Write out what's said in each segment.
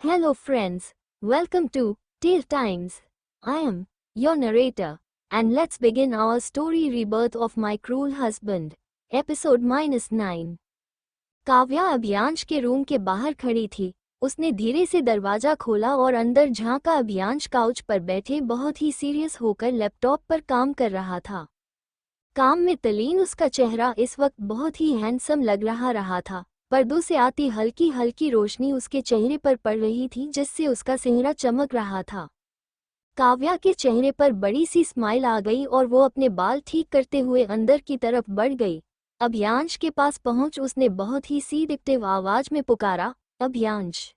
Hello friends, welcome to Tale Times. I am your narrator and let's begin our story Rebirth of My Cruel Husband, episode -9. Kavya अभियांश के room के बाहर खड़ी थी। उसने धीरे से दरवाजा खोला और अंदर झांका। अभियांश काउच पर बैठे बहुत ही सीरियस होकर लैपटॉप पर काम कर रहा था। काम में तल्लीन उसका चेहरा इस वक्त बहुत ही हैंडसम लग रहा था। पर्दों से आती हल्की हल्की रोशनी उसके चेहरे पर पड़ रही थी जिससे उसका चेहरा चमक रहा था। काव्या के चेहरे पर बड़ी सी स्माइल आ गई और वो अपने बाल ठीक करते हुए अंदर की तरफ बढ़ गई। अभियांश के पास पहुंच उसने बहुत ही सीडिक्टिव आवाज में पुकारा, अभियांश।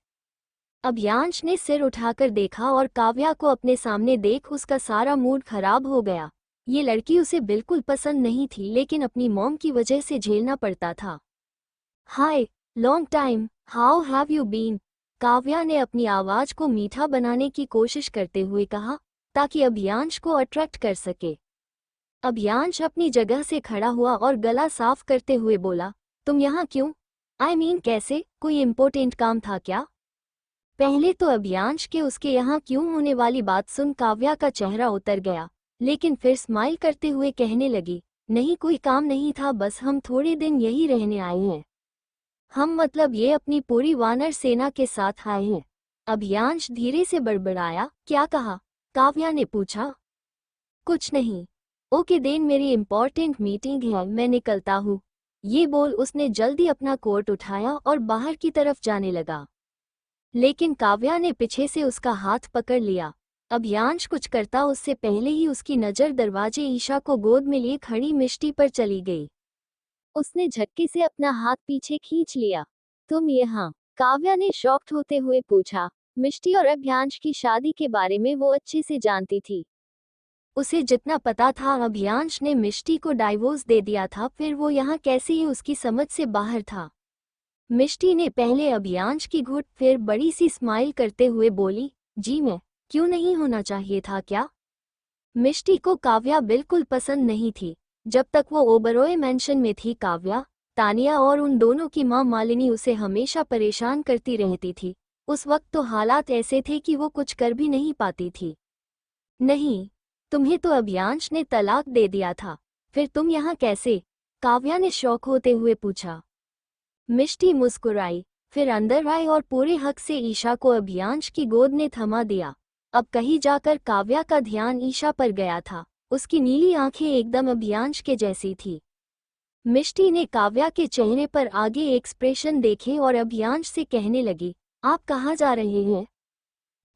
अभियांश ने सिर उठाकर देखा और काव्या को अपने सामने देख उसका सारा मूड खराब हो गया। ये लड़की उसे बिल्कुल पसंद नहीं थी लेकिन अपनी मॉम की वजह से झेलना पड़ता था। Hi, long time, how have you been? Kavya ने अपनी आवाज को मीठा बनाने की कोशिश करते हुए कहा ताकि अभियांश को अट्रैक्ट कर सके। अभियांश अपनी जगह से खड़ा हुआ और गला साफ करते हुए बोला, तुम यहाँ क्यों? आई मीन कैसे, कोई इम्पोर्टेंट काम था क्या? पहले तो अभियांश के उसके यहाँ क्यों होने वाली बात सुन काव्या का चेहरा उतर गया, लेकिन फिर स्माइल करते हुए कहने लगी, नहीं कोई काम नहीं था, बस हम थोड़े दिन यही रहने आए हैं। हम मतलब ये अपनी पूरी वानर सेना के साथ आए हैं। अभियांश धीरे से बड़बड़ाया, क्या कहा? काव्या ने पूछा। कुछ नहीं। ओके देन, मेरी इम्पोर्टेंट मीटिंग है, मैं निकलता हूँ। ये बोल उसने जल्दी अपना कोट उठाया और बाहर की तरफ जाने लगा। लेकिन काव्या ने पीछे से उसका हाथ पकड़ लिया। अभियांश कुछ करता उससे पहले ही उसकी नज़र दरवाजे ईशा को गोद में लिए खड़ी मिष्टी पर चली गई। उसने झटके से अपना हाथ पीछे खींच लिया। तुम यहाँ? काव्या ने शॉक्ड होते हुए पूछा। मिष्टी और अभियांश की शादी के बारे में वो अच्छे से जानती थी। उसे जितना पता था अभियांश ने मिष्टी को डाइवोर्स दे दिया था, फिर वो यहाँ कैसे ही उसकी समझ से बाहर था। मिष्टी ने पहले अभियांश की घुट फिर बड़ी सी स्माइल करते हुए बोली, जी मैं, क्यों नहीं होना चाहिए था क्या? मिष्टी को काव्या बिल्कुल पसंद नहीं थी। जब तक वो ओबरॉय मैंशन में थी काव्या, तानिया और उन दोनों की मां मालिनी उसे हमेशा परेशान करती रहती थी। उस वक्त तो हालात ऐसे थे कि वो कुछ कर भी नहीं पाती थी। नहीं, तुम्हें तो अभियांश ने तलाक दे दिया था, फिर तुम यहाँ कैसे? काव्या ने शौक होते हुए पूछा। मिष्टी मुस्कुराई, फिर अंदर आई और पूरे हक से ईशा को अभियांश की गोद ने थमा दिया। अब कहीं जाकर काव्या का ध्यान ईशा पर गया था। उसकी नीली आंखें एकदम अभियांश के जैसी थी। मिष्टी ने काव्या के चेहरे पर आगे एक्सप्रेशन देखे और अभियांश से कहने लगी, आप कहाँ जा रहे हैं?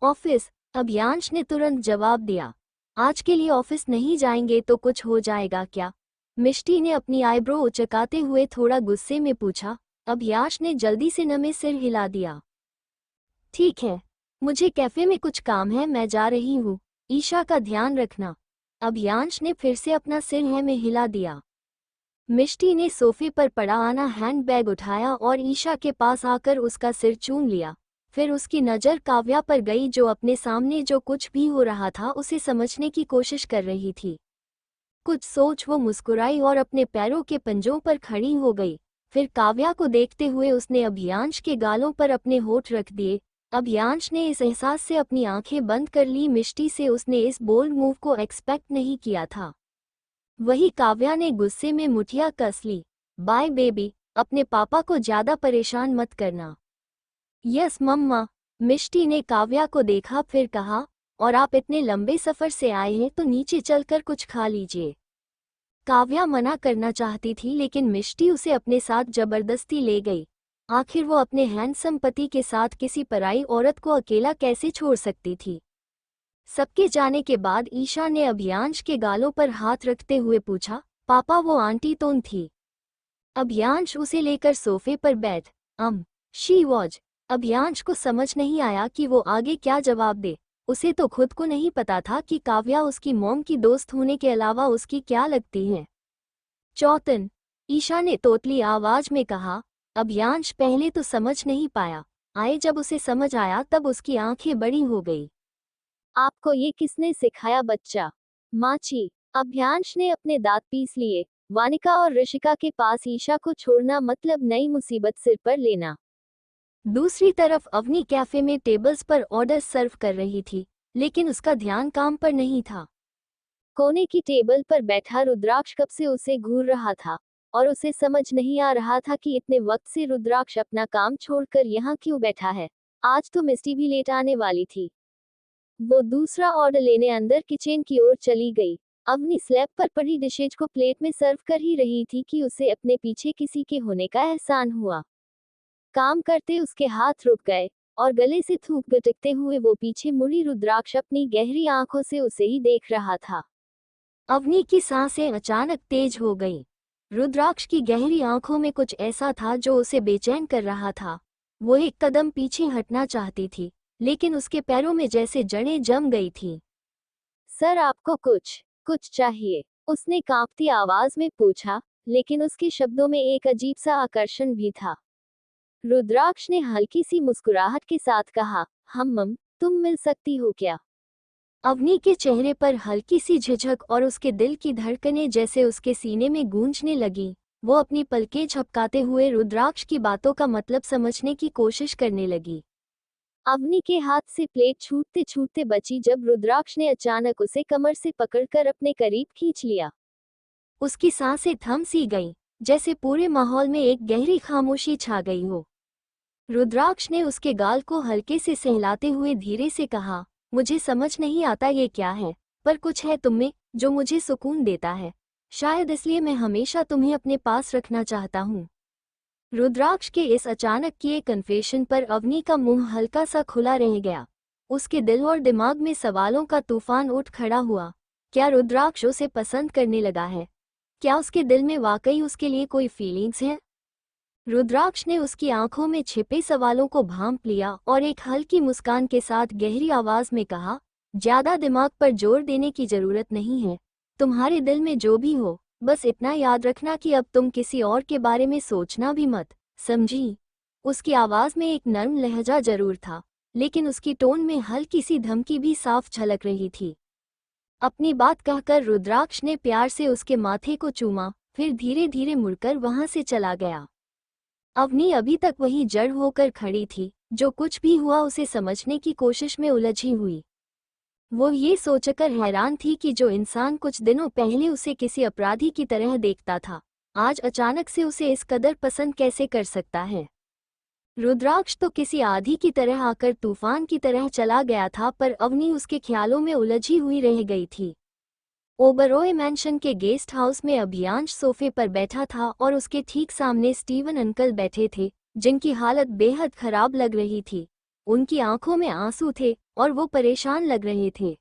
ऑफिस, अभियांश ने तुरंत जवाब दिया। आज के लिए ऑफिस नहीं जाएंगे तो कुछ हो जाएगा क्या? मिष्टी ने अपनी आईब्रो उचकाते हुए थोड़ा गुस्से में पूछा। अभियांश ने जल्दी से नमे सिर हिला दिया। ठीक है, मुझे कैफे में कुछ काम है, मैं जा रही हूँ। ईशा का ध्यान रखना। अभियांश ने फिर से अपना सिर है में हिला दिया। मिष्टी ने सोफे पर पड़ा आना हैंडबैग उठाया और ईशा के पास आकर उसका सिर चूम लिया। फिर उसकी नज़र काव्या पर गई जो अपने सामने जो कुछ भी हो रहा था उसे समझने की कोशिश कर रही थी। कुछ सोच वो मुस्कुराई और अपने पैरों के पंजों पर खड़ी हो गई। फिर काव्या को देखते हुए उसने अभियांश के गालों पर अपने होठ रख दिए। अभियांश ने इस एहसास से अपनी आंखें बंद कर ली, मिष्टी से उसने इस बोल्ड मूव को एक्सपेक्ट नहीं किया था। वही काव्या ने गुस्से में मुठिया कस ली। बाय बेबी, अपने पापा को ज्यादा परेशान मत करना। यस मम्मा। मिष्टी ने काव्या को देखा फिर कहा, और आप इतने लंबे सफर से आए हैं तो नीचे चलकर कुछ खा लीजिए। काव्या मना करना चाहती थी लेकिन मिष्टी उसे अपने साथ जबरदस्ती ले गई। आखिर वो अपने हैंडसम पति के साथ किसी पराई औरत को अकेला कैसे छोड़ सकती थी? सबके जाने के बाद ईशा ने अभियांश के गालों पर हाथ रखते हुए पूछा, पापा वो आंटी तो थी? अभियांश उसे लेकर सोफे पर बैठ। She was. अभियांश को समझ नहीं आया कि वो आगे क्या जवाब दे। उसे तो खुद को नहीं पता था कि काव्या उसकी मॉम की दोस्त होने के अलावा उसकी क्या लगती है। चौतन, ईशा ने तोतली आवाज में कहा। अभियांश पहले तो समझ नहीं पाया, जब उसे समझ आया तब उसकी आंखें बड़ी हो गई। आपको ये किसने सिखाया बच्चा? माची। अभियांश ने अपने दांत पीस लिए। वानिका और ऋषिका के पास ईशा को छोड़ना मतलब नई मुसीबत सिर पर लेना। दूसरी तरफ अवनी कैफे में टेबल्स पर ऑर्डर सर्व कर रही थी, लेकिन उसका ध्यान काम पर नहीं था। कोने की टेबल पर बैठा रुद्राक्ष कब से उसे घूर रहा था और उसे समझ नहीं आ रहा था कि इतने वक्त से रुद्राक्ष अपना काम छोड़कर यहाँ क्यों बैठा है। आज तो मिस्टी भी लेट आने वाली थी। वो दूसरा ऑर्डर लेने अंदर किचन की ओर चली गई। अवनी स्लैब पर पड़ी डिशेज को प्लेट में सर्व कर ही रही थी कि उसे अपने पीछे किसी के होने का एहसान हुआ। काम करते उसके हाथ रुक गए और गले से थूक गटकते हुए वो पीछे मुड़ी रुद्राक्ष अपनी गहरी आंखों से उसे ही देख रहा था। अवनी की सांसें अचानक तेज हो गईं। रुद्राक्ष की गहरी आंखों में कुछ ऐसा था जो उसे बेचैन कर रहा था। वो एक कदम पीछे हटना चाहती थी, लेकिन उसके पैरों में जैसे जड़ें जम गई थीं। सर, आपको कुछ चाहिए? उसने कांपती आवाज में पूछा, लेकिन उसके शब्दों में एक अजीब सा आकर्षण भी था। रुद्राक्ष ने हल्की सी मुस्कुराहट के साथ कहा, तुम मिल सकती हो क्या? अवनी के चेहरे पर हल्की सी झिझक और उसके दिल की धड़कनें जैसे उसके सीने में गूंजने लगी। वो अपनी पलकें झपकाते हुए रुद्राक्ष की बातों का मतलब समझने की कोशिश करने लगी। अवनी के हाथ से प्लेट छूटते छूटते बची जब रुद्राक्ष ने अचानक उसे कमर से पकड़कर अपने करीब खींच लिया। उसकी सांसें थम सी गईं, जैसे पूरे माहौल में एक गहरी खामोशी छा गई हो। रुद्राक्ष ने उसके गाल को हल्के से सहलाते हुए धीरे से कहा, मुझे समझ नहीं आता ये क्या है, पर कुछ है तुममें जो मुझे सुकून देता है। शायद इसलिए मैं हमेशा तुम्हें अपने पास रखना चाहता हूँ। रुद्राक्ष के इस अचानक किए कन्फेशन पर अवनी का मुंह हल्का सा खुला रह गया। उसके दिल और दिमाग में सवालों का तूफान उठ खड़ा हुआ। क्या रुद्राक्ष उसे पसंद करने लगा है? क्या उसके दिल में वाकई उसके लिए कोई फीलिंग्स है? रुद्राक्ष ने उसकी आंखों में छिपे सवालों को भांप लिया और एक हल्की मुस्कान के साथ गहरी आवाज में कहा, ज्यादा दिमाग पर जोर देने की जरूरत नहीं है। तुम्हारे दिल में जो भी हो, बस इतना याद रखना कि अब तुम किसी और के बारे में सोचना भी मत, समझी? उसकी आवाज में एक नर्म लहजा जरूर था, लेकिन उसकी टोन में हल्की सी धमकी भी साफ झलक रही थी। अपनी बात कहकर रुद्राक्ष ने प्यार से उसके माथे को चूमा, फिर धीरे धीरे मुड़कर वहां से चला गया। अवनी अभी तक वहीं जड़ होकर खड़ी थी, जो कुछ भी हुआ उसे समझने की कोशिश में उलझी हुई। वो ये सोचकर हैरान थी कि जो इंसान कुछ दिनों पहले उसे किसी अपराधी की तरह देखता था, आज अचानक से उसे इस कदर पसंद कैसे कर सकता है। रुद्राक्ष तो किसी आंधी की तरह आकर तूफान की तरह चला गया था, पर अवनी उसके ख्यालों में उलझी हुई रह गई थी। ओबरॉय मैंशन के गेस्ट हाउस में अभियांश सोफे पर बैठा था और उसके ठीक सामने स्टीवन अंकल बैठे थे, जिनकी हालत बेहद खराब लग रही थी। उनकी आंखों में आंसू थे और वो परेशान लग रहे थे।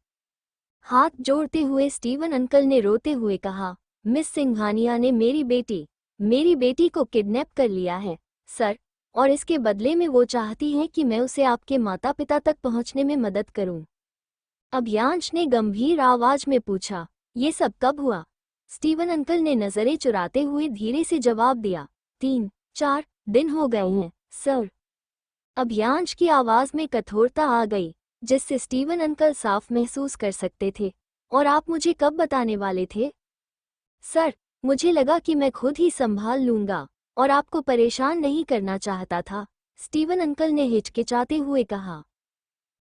हाथ जोड़ते हुए स्टीवन अंकल ने रोते हुए कहा, मिस सिंघानिया ने मेरी बेटी को किडनैप कर लिया है, सर, और इसके बदले में वो चाहती है कि मैं उसे आपके माता पिता तक पहुंचने में मदद करूं। अभियांश ने गंभीर आवाज में पूछा, ये सब कब हुआ? स्टीवन अंकल ने नजरें चुराते हुए धीरे से जवाब दिया, 3-4 दिन हो गए हैं, सर। अभियांश की आवाज में कठोरता आ गई, जिससे स्टीवन अंकल साफ महसूस कर सकते थे। और आप मुझे कब बताने वाले थे? सर, मुझे लगा कि मैं खुद ही संभाल लूंगा और आपको परेशान नहीं करना चाहता था, स्टीवन अंकल ने हिचकिचाते हुए कहा।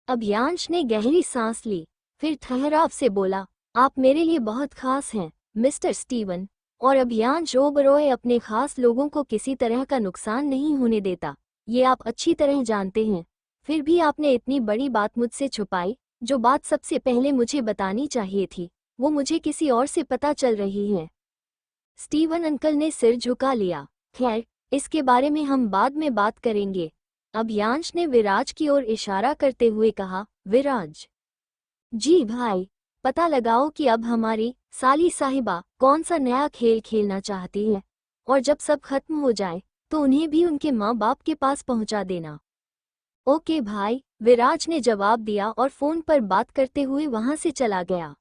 अभियांश ने गहरी सांस ली, फिर ठहराव से बोला, आप मेरे लिए बहुत खास हैं, मिस्टर स्टीवन। और अभियांश ओबरॉय अपने खास लोगों को किसी तरह का नुकसान नहीं होने देता, ये आप अच्छी तरह जानते हैं। फिर भी आपने इतनी बड़ी बात मुझसे छुपाई। जो बात सबसे पहले मुझे बतानी चाहिए थी, वो मुझे किसी और से पता चल रही है। स्टीवन अंकल ने सिर झुका लिया। खैर, इसके बारे में हम बाद में बात करेंगे, अभियांश ने विराज की ओर इशारा करते हुए कहा। विराज? जी भाई, पता लगाओ कि अब हमारी साली साहिबा कौन सा नया खेल खेलना चाहती है, और जब सब खत्म हो जाए तो उन्हें भी उनके माँ बाप के पास पहुंचा देना। ओके भाई, विराज ने जवाब दिया और फोन पर बात करते हुए वहां से चला गया।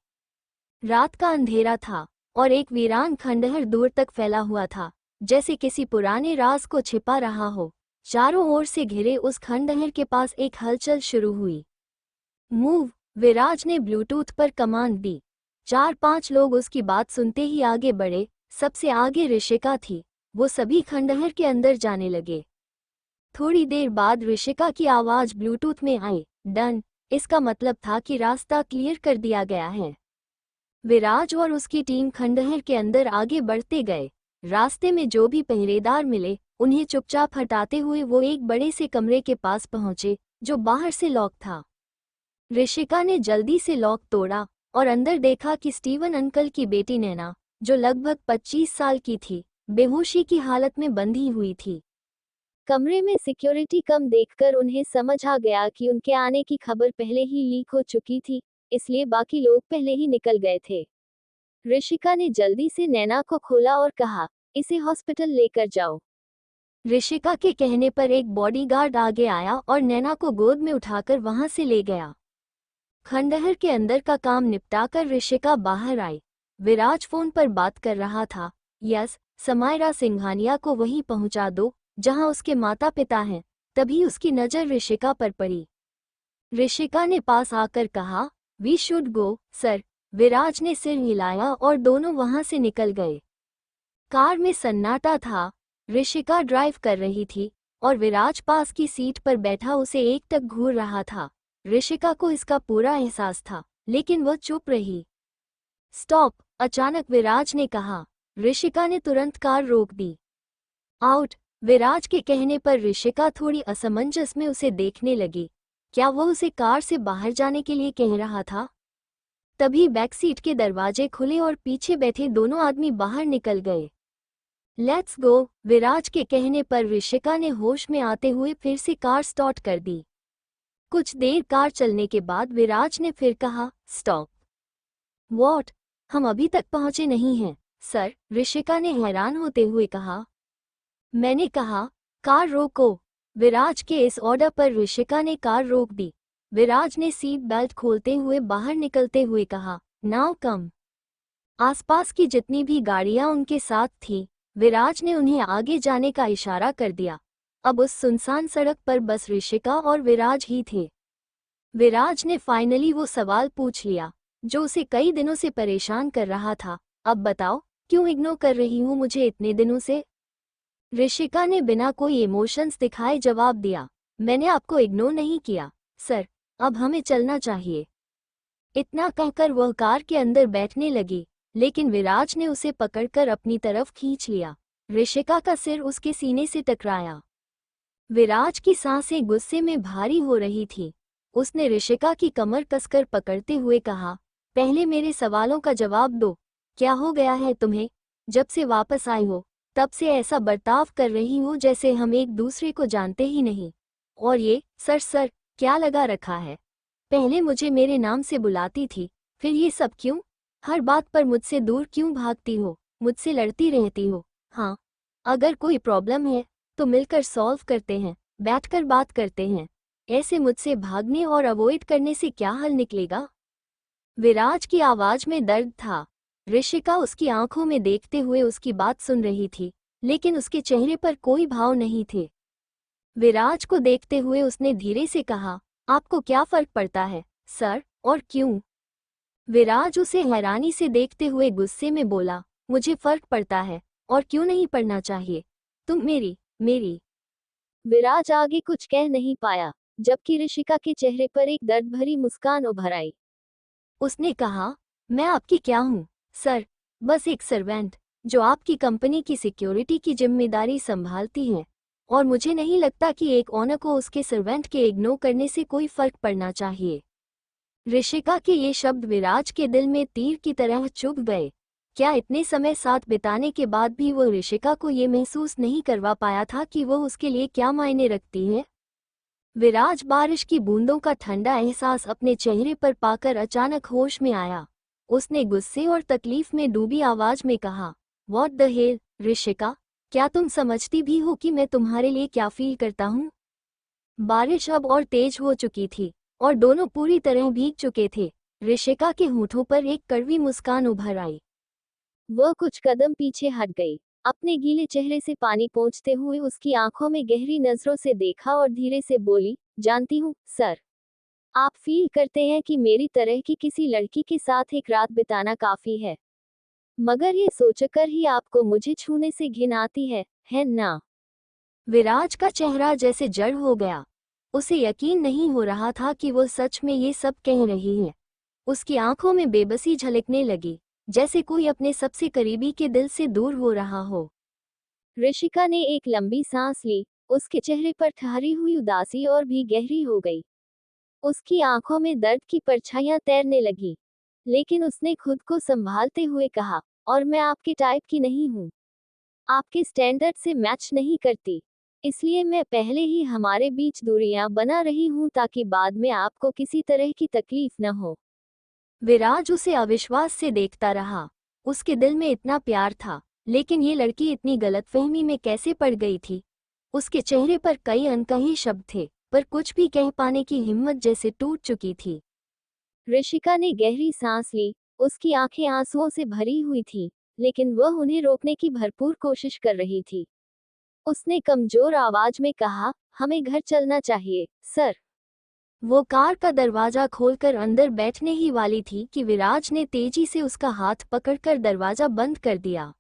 रात का अंधेरा था और एक वीरान खंडहर दूर तक फैला हुआ था, जैसे किसी पुराने राज को छिपा रहा हो। चारों ओर से घिरे उस खंडहर के पास एक हलचल शुरू हुई। मूव, विराज ने ब्लूटूथ पर कमांड दी। 4-5 लोग उसकी बात सुनते ही आगे बढ़े। सबसे आगे ऋषिका थी। वो सभी खंडहर के अंदर जाने लगे। थोड़ी देर बाद ऋषिका की आवाज ब्लूटूथ में आई, डन। इसका मतलब था कि रास्ता क्लियर कर दिया गया है। विराज और उसकी टीम खंडहर के अंदर आगे बढ़ते गए। रास्ते में जो भी पहरेदार मिले उन्हें चुपचाप हटाते हुए वो एक बड़े से कमरे के पास पहुंचे जो बाहर से लॉक था। ऋषिका ने जल्दी से लॉक तोड़ा और अंदर देखा कि स्टीवन अंकल की बेटी नैना, जो लगभग 25 साल की थी, बेहोशी की हालत में बंधी हुई थी। कमरे में सिक्योरिटी कम देखकर उन्हें समझ आ गया कि उनके आने की खबर पहले ही लीक हो चुकी थी, इसलिए बाकी लोग पहले ही निकल गए थे। ऋषिका ने जल्दी से नैना को खोला और कहा, इसे हॉस्पिटल लेकर जाओ। ऋषिका के कहने पर एक बॉडीगार्ड आगे आया और नैना को गोद में उठाकर वहां से ले गया। खंडहर के अंदर का काम निपटाकर ऋषिका बाहर आई। विराज फोन पर बात कर रहा था। यस, समायरा सिंघानिया को वहीं पहुंचा दो जहां उसके माता पिता हैं। तभी उसकी नजर ऋषिका पर पड़ी। ऋषिका ने पास आकर कहा, वी शुड गो सर। विराज ने सिर हिलाया और दोनों वहां से निकल गए। कार में सन्नाटा था। ऋषिका ड्राइव कर रही थी और विराज पास की सीट पर बैठा उसे एकटक घूर रहा था। ऋषिका को इसका पूरा एहसास था, लेकिन वह चुप रही। स्टॉप, अचानक विराज ने कहा। ऋषिका ने तुरंत कार रोक दी। आउट, विराज के कहने पर ऋषिका थोड़ी असमंजस में उसे देखने लगी। क्या वह उसे कार से बाहर जाने के लिए कह रहा था? तभी बैक सीट के दरवाजे खुले और पीछे बैठे दोनों आदमी बाहर निकल गए। लेट्स गो, विराज के कहने पर ऋषिका ने होश में आते हुए फिर से कार स्टार्ट कर दी। कुछ देर कार चलने के बाद विराज ने फिर कहा, स्टॉप। व्हाट? हम अभी तक पहुंचे नहीं हैं सर, ऋषिका ने हैरान होते हुए कहा। मैंने कहा, कार रोको। विराज के इस ऑर्डर पर ऋषिका ने कार रोक दी। विराज ने सीट बेल्ट खोलते हुए बाहर निकलते हुए कहा, नाउ कम। आसपास की जितनी भी गाड़ियां उनके साथ थीं, विराज ने उन्हें आगे जाने का इशारा कर दिया। अब उस सुनसान सड़क पर बस ऋषिका और विराज ही थे। विराज ने फाइनली वो सवाल पूछ लिया जो उसे कई दिनों से परेशान कर रहा था, अब बताओ, क्यों इग्नोर कर रही हूँ मुझे इतने दिनों से? ऋषिका ने बिना कोई इमोशंस दिखाए जवाब दिया, मैंने आपको इग्नोर नहीं किया सर, अब हमें चलना चाहिए। इतना कहकर वह कार के अंदर बैठने लगी, लेकिन विराज ने उसे पकड़कर अपनी तरफ खींच लिया। ऋषिका का सिर उसके सीने से टकराया। विराज की सांसें गुस्से में भारी हो रही थी। उसने ऋषिका की कमर कसकर पकड़ते हुए कहा, पहले मेरे सवालों का जवाब दो। क्या हो गया है तुम्हें? जब से वापस आई हो तब से ऐसा बर्ताव कर रही हो जैसे हम एक दूसरे को जानते ही नहीं। और ये सर क्या लगा रखा है? पहले मुझे मेरे नाम से बुलाती थी, फिर ये सब क्यों? हर बात पर मुझसे दूर क्यों भागती हो? मुझसे लड़ती रहती हो? हाँ, अगर कोई प्रॉब्लम है तो मिलकर सॉल्व करते हैं, बैठकर बात करते हैं। ऐसे मुझसे भागने और अवॉइड करने से क्या हल निकलेगा? विराज की आवाज में दर्द था। ऋषिका उसकी आंखों में देखते हुए उसकी बात सुन रही थी, लेकिन उसके चेहरे पर कोई भाव नहीं थे। विराज को देखते हुए उसने धीरे से कहा, आपको क्या फर्क पड़ता है सर, और क्यों? विराज उसे हैरानी से देखते हुए गुस्से में बोला, मुझे फर्क पड़ता है, और क्यों नहीं पड़ना चाहिए? तुम मेरी। विराज आगे कुछ कह नहीं पाया, जबकि ऋषिका के चेहरे पर एक दर्द भरी मुस्कान उभर आई। उसने कहा, मैं आपकी क्या हूँ सर? बस एक सर्वेंट जो आपकी कंपनी की सिक्योरिटी की जिम्मेदारी संभालती है, और मुझे नहीं लगता कि एक ऑनर को उसके सर्वेंट के इग्नोर करने से कोई फर्क पड़ना चाहिए। ऋषिका के ये शब्द विराज के दिल में तीर की तरह चुभ गए। क्या इतने समय साथ बिताने के बाद भी वो ऋषिका को ये महसूस नहीं करवा पाया था कि वो उसके लिए क्या मायने रखती है? विराज बारिश की बूंदों का ठंडा एहसास अपने चेहरे पर पाकर अचानक होश में आया। उसने गुस्से और तकलीफ में डूबी आवाज में कहा, व्हाट द हेल, ऋषिका, क्या तुम समझती भी हो कि मैं तुम्हारे लिए क्या फील करता हूँ? बारिश अब और तेज हो चुकी थी और दोनों पूरी तरह भीग चुके थे। ऋषिका के होठों पर एक कड़वी मुस्कान उभर आई। वह कुछ कदम पीछे हट गई, अपने गीले चेहरे से पानी पोंछते हुए उसकी आंखों में गहरी नजरों से देखा और धीरे से बोली, जानती हूँ सर, आप फील करते हैं कि मेरी तरह की किसी लड़की के साथ एक रात बिताना काफी है, मगर ये सोचकर ही आपको मुझे छूने से घिन आती है ना? विराज का चेहरा जैसे जड़ हो गया। उसे यकीन नहीं हो रहा था कि वो सच में ये सब कह रही है। उसकी आंखों में बेबसी झलकने लगी, जैसे कोई अपने सबसे करीबी के दिल से दूर हो रहा हो। ऋषिका ने एक लंबी सांस ली। उसके चेहरे पर ठहरी हुई उदासी और भी गहरी हो गई। उसकी आंखों में दर्द की परछाइयां तैरने लगी, लेकिन उसने खुद को संभालते हुए कहा, और मैं आपके टाइप की नहीं हूँ, आपके स्टैंडर्ड से मैच नहीं करती। इसलिए मैं पहले ही हमारे बीच दूरियां बना रही हूँ ताकि बाद में आपको किसी तरह की तकलीफ न हो। विराज उसे अविश्वास से देखता रहा। उसके दिल में इतना प्यार था, लेकिन ये लड़की इतनी गलतफहमी में कैसे पड़ गई थी। उसके चेहरे पर कई अनकही शब्द थे, पर कुछ भी कह पाने की हिम्मत जैसे टूट चुकी थी। ऋषिका ने गहरी सांस ली। उसकी आंखें आंसुओं से भरी हुई थीं, लेकिन वह उन्हें रोकने की भरपूर कोशिश कर रही थी। उसने कमजोर आवाज में कहा, हमें घर चलना चाहिए, सर। वो कार का दरवाजा खोलकर अंदर बैठने ही वाली थी कि विराज ने तेजी से उसका हाथ पकड़कर दरवाजा बंद कर दिया।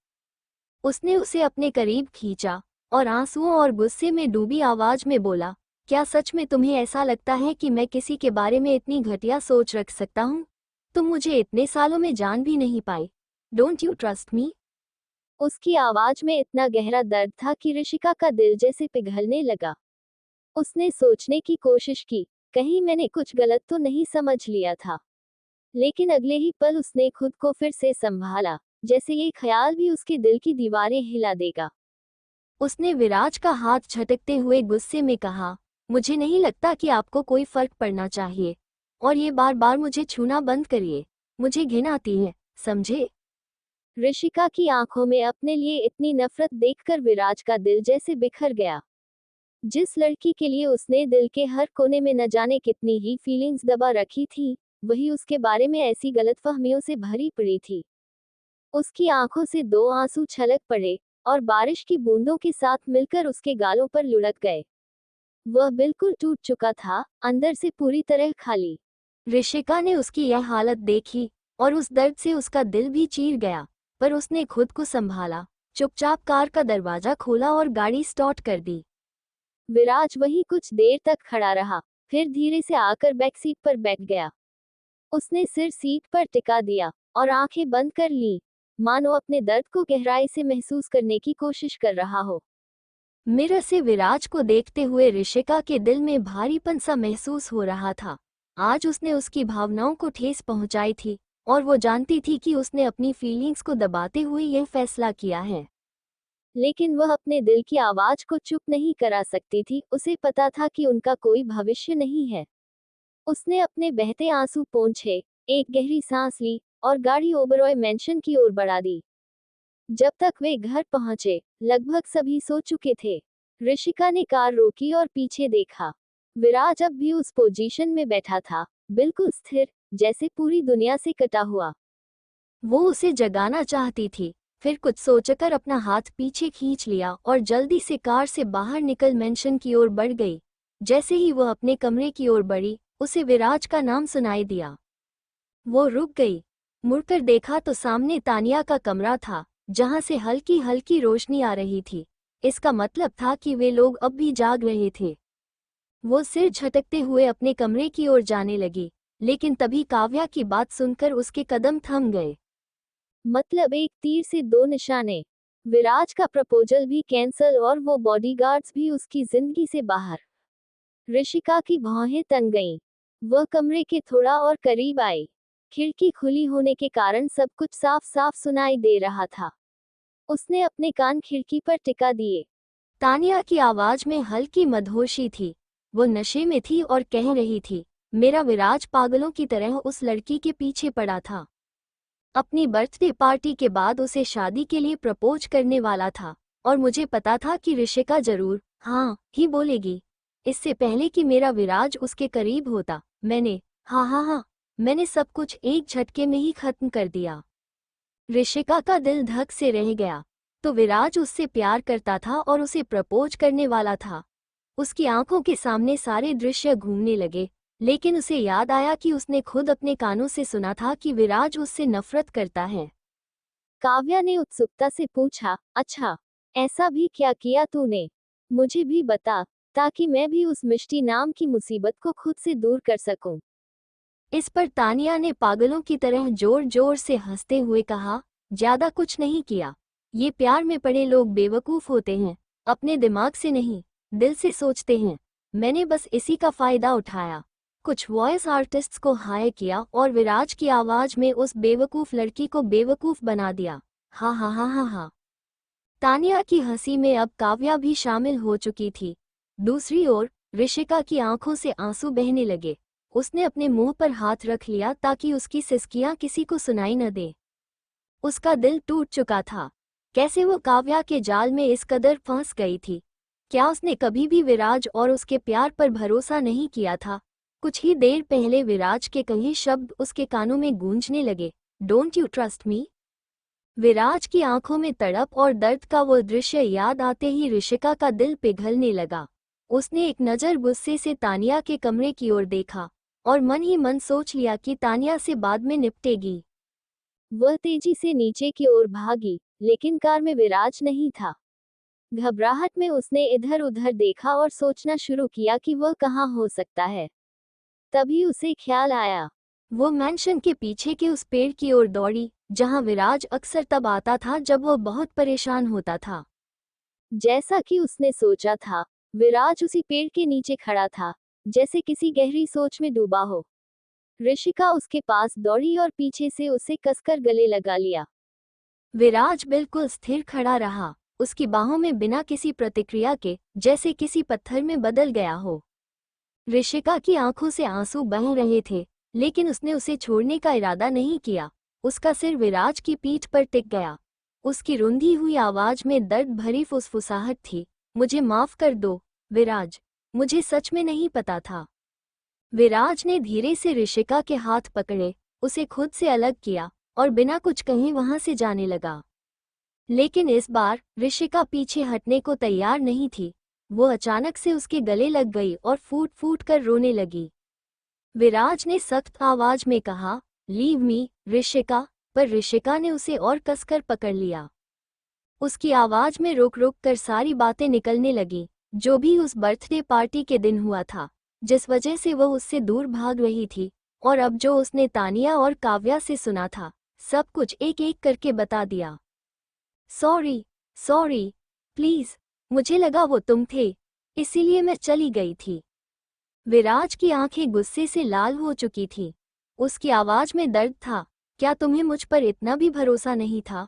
उसने उसे अपने करीब खींचा और आंसुओं और गुस्से में डूबी आवाज में बोला, क्या सच में तुम्हें ऐसा लगता है कि मैं किसी के बारे में इतनी घटिया सोच रख सकता हूँ? तुम मुझे इतने सालों में जान भी नहीं पाई। Don't you trust me? उसकी आवाज में इतना गहरा दर्द था कि ऋषिका का दिल जैसे पिघलने लगा। उसने सोचने की कोशिश की, कहीं मैंने कुछ गलत तो नहीं समझ लिया था। लेकिन अगले ही पल उसने खुद को फिर से संभाला, जैसे ये ख्याल भी उसके दिल की दीवारें हिला देगा। उसने विराज का हाथ झटकते हुए गुस्से में कहा, मुझे नहीं लगता कि आपको कोई फर्क पड़ना चाहिए, और ये बार बार मुझे छूना बंद करिए। मुझे घिन आती है, समझे? ऋषिका की आंखों में अपने लिए इतनी नफरत देखकर विराज का दिल जैसे बिखर गया। जिस लड़की के लिए उसने दिल के हर कोने में न जाने कितनी ही फीलिंग्स दबा रखी थी, वही उसके बारे में ऐसी गलतफहमियों से भरी पड़ी थी। उसकी आंखों से दो आंसू छलक पड़े और बारिश की बूंदों के साथ मिलकर उसके गालों पर लुढ़क गए। वह बिल्कुल टूट चुका था, अंदर से पूरी तरह खाली। ऋषिका ने उसकी यह हालत देखी और उस दर्द से उसका दिल भी चीर गया, पर उसने खुद को संभाला, चुपचाप कार का दरवाजा खोला और गाड़ी स्टार्ट कर दी। विराज वहीं कुछ देर तक खड़ा रहा, फिर धीरे से आकर बैक सीट पर बैठ गया। उसने सिर सीट पर टिका दिया और आंखें बंद कर ली, मानो अपने दर्द को गहराई से महसूस करने की कोशिश कर रहा हो। मिरर से विराज को देखते हुए ऋषिका के दिल में भारीपन सा महसूस हो रहा था। आज उसने उसकी भावनाओं को ठेस पहुंचाई थी, और वो जानती थी कि उसने अपनी फीलिंग्स को दबाते हुए यह फैसला किया है। लेकिन वह अपने दिल की आवाज को चुप नहीं करा सकती थी। उसे पता था कि उनका कोई भविष्य नहीं है। उसने अपने बहते आंसू पोंछे, एक गहरी सांस ली और गाड़ी ओबरॉय मैंशन की ओर बढ़ा दी। जब तक वे घर पहुंचे, लगभग सभी सो चुके थे। ऋषिका ने कार रोकी और पीछे देखा। विराज अब भी उस पोजीशन में बैठा था, बिल्कुल स्थिर, जैसे पूरी दुनिया से कटा हुआ। वो उसे जगाना चाहती थी, फिर कुछ सोचकर अपना हाथ पीछे खींच लिया और जल्दी से कार से बाहर निकल मेंशन की ओर बढ़ गई। जैसे ही वह अपने कमरे की ओर बढ़ी, उसे विराज का नाम सुनाई दिया। वो रुक गई, मुड़कर देखा तो सामने तानिया का कमरा था, जहां से हल्की हल्की रोशनी आ रही थी। इसका मतलब था कि वे लोग अब भी जाग रहे थे। वो सिर झटकते हुए अपने कमरे की ओर जाने लगी, लेकिन तभी काव्या की बात सुनकर उसके कदम थम गए। मतलब एक तीर से दो निशाने। विराज का प्रपोजल भी कैंसल और वो बॉडीगार्ड्स भी उसकी जिंदगी से बाहर। ऋषिका की भौहें तन गईं। वह कमरे के थोड़ा और करीब आई। खिड़की खुली होने के कारण सब कुछ साफ साफ सुनाई दे रहा था। उसने अपने कान खिड़की पर टिका दिए। तानिया की आवाज में हल्की मदहोशी थी। वो नशे में थी और कह रही थी, मेरा विराज पागलों की तरह उस लड़की के पीछे पड़ा था। अपनी बर्थडे पार्टी के बाद उसे शादी के लिए प्रपोज करने वाला था, और मुझे पता था कि ऋषिका जरूर हाँ ही बोलेगी। इससे पहले कि मेरा विराज उसके करीब होता, मैंने सब कुछ एक झटके में ही खत्म कर दिया। ऋषिका का दिल धक से रह गया। तो विराज उससे प्यार करता था और उसे प्रपोज करने वाला था। उसकी आंखों के सामने सारे दृश्य घूमने लगे, लेकिन उसे याद आया कि उसने खुद अपने कानों से सुना था कि विराज उससे नफरत करता है। काव्या ने उत्सुकता से पूछा, अच्छा, ऐसा भी क्या किया तूने? मुझे भी बता, ताकि मैं भी उस मिष्टी नाम की मुसीबत को खुद से दूर कर सकूं। इस पर तानिया ने पागलों की तरह जोर जोर से हंसते हुए कहा, ज्यादा कुछ नहीं किया। ये प्यार में पड़े लोग बेवकूफ होते हैं, अपने दिमाग से नहीं, दिल से सोचते हैं। मैंने बस इसी का फायदा उठाया। कुछ वॉइस आर्टिस्ट्स को हायर किया और विराज की आवाज में उस बेवकूफ लड़की को बेवकूफ बना दिया। हा हा हा हा हा। तानिया की हंसी में अब काव्या भी शामिल हो चुकी थी। दूसरी ओर ऋषिका की आंखों से आंसू बहने लगे। उसने अपने मुंह पर हाथ रख लिया ताकि उसकी सिसकियां किसी को सुनाई न दे। उसका दिल टूट चुका था। कैसे वो काव्या के जाल में इस कदर फंस गई थी? क्या उसने कभी भी विराज और उसके प्यार पर भरोसा नहीं किया था? कुछ ही देर पहले विराज के कई शब्द उसके कानों में गूंजने लगे, डोंट यू ट्रस्ट मी? विराज की आंखों में तड़प और दर्द का वो दृश्य याद आते ही ऋषिका का दिल पिघलने लगा। उसने एक नज़र गुस्से से तानिया के कमरे की ओर देखा और मन ही मन सोच लिया कि तानिया से बाद में निपटेगी। वह तेजी से नीचे की ओर भागी, लेकिन कार में विराज नहीं था। घबराहट में उसने इधर उधर देखा और सोचना शुरू किया कि वह कहाँ हो सकता है। तभी उसे ख्याल आया। वो मैंशन के पीछे के उस पेड़ की ओर दौड़ी, जहां विराज अक्सर तब आता था जब वह बहुत परेशान होता था। जैसा कि उसने सोचा था, विराज उसी पेड़ के नीचे खड़ा था, जैसे किसी गहरी सोच में डूबा हो। ऋषिका उसके पास दौड़ी और पीछे से उसे कसकर गले लगा लिया। विराज बिल्कुल स्थिर खड़ा रहा, उसकी बाहों में बिना किसी प्रतिक्रिया के, जैसे किसी पत्थर में बदल गया हो। ऋषिका की आंखों से आंसू बह रहे थे, लेकिन उसने उसे छोड़ने का इरादा नहीं किया। उसका सिर विराज की पीठ पर टिक गया। उसकी रुंधी हुई आवाज में दर्द भरी फुसफुसाहट थी, मुझे माफ कर दो विराज, मुझे सच में नहीं पता था। विराज ने धीरे से ऋषिका के हाथ पकड़े, उसे खुद से अलग किया और बिना कुछ कहे वहां से जाने लगा। लेकिन इस बार ऋषिका पीछे हटने को तैयार नहीं थी। वो अचानक से उसके गले लग गई और फूट फूट कर रोने लगी। विराज ने सख्त आवाज में कहा, लीव मी ऋषिका, पर ऋषिका ने उसे और कसकर पकड़ लिया। उसकी आवाज में रुक रुक कर सारी बातें निकलने लगी, जो भी उस बर्थडे पार्टी के दिन हुआ था, जिस वजह से वह उससे दूर भाग रही थी, और अब जो उसने तानिया और काव्या से सुना था, सब कुछ एक एक करके बता दिया। सॉरी, सॉरी, प्लीज, मुझे लगा वो तुम थे, इसीलिए मैं चली गई थी। विराज की आंखें गुस्से से लाल हो चुकी थीं। उसकी आवाज में दर्द था, क्या तुम्हें मुझ पर इतना भी भरोसा नहीं था?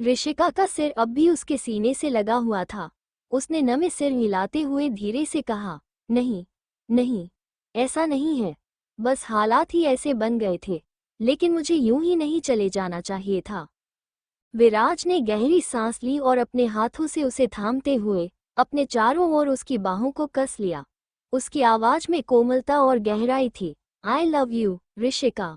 ऋषिका का सिर अब भी उसके सीने से लगा हुआ था। उसने नमे सिर हिलाते हुए धीरे से कहा, नहीं, नहीं, ऐसा नहीं है, बस हालात ही ऐसे बन गए थे, लेकिन मुझे यूं ही नहीं चले जाना चाहिए था। विराज ने गहरी सांस ली और अपने हाथों से उसे थामते हुए अपने चारों ओर उसकी बाहों को कस लिया। उसकी आवाज में कोमलता और गहराई थी। I love you Rishika.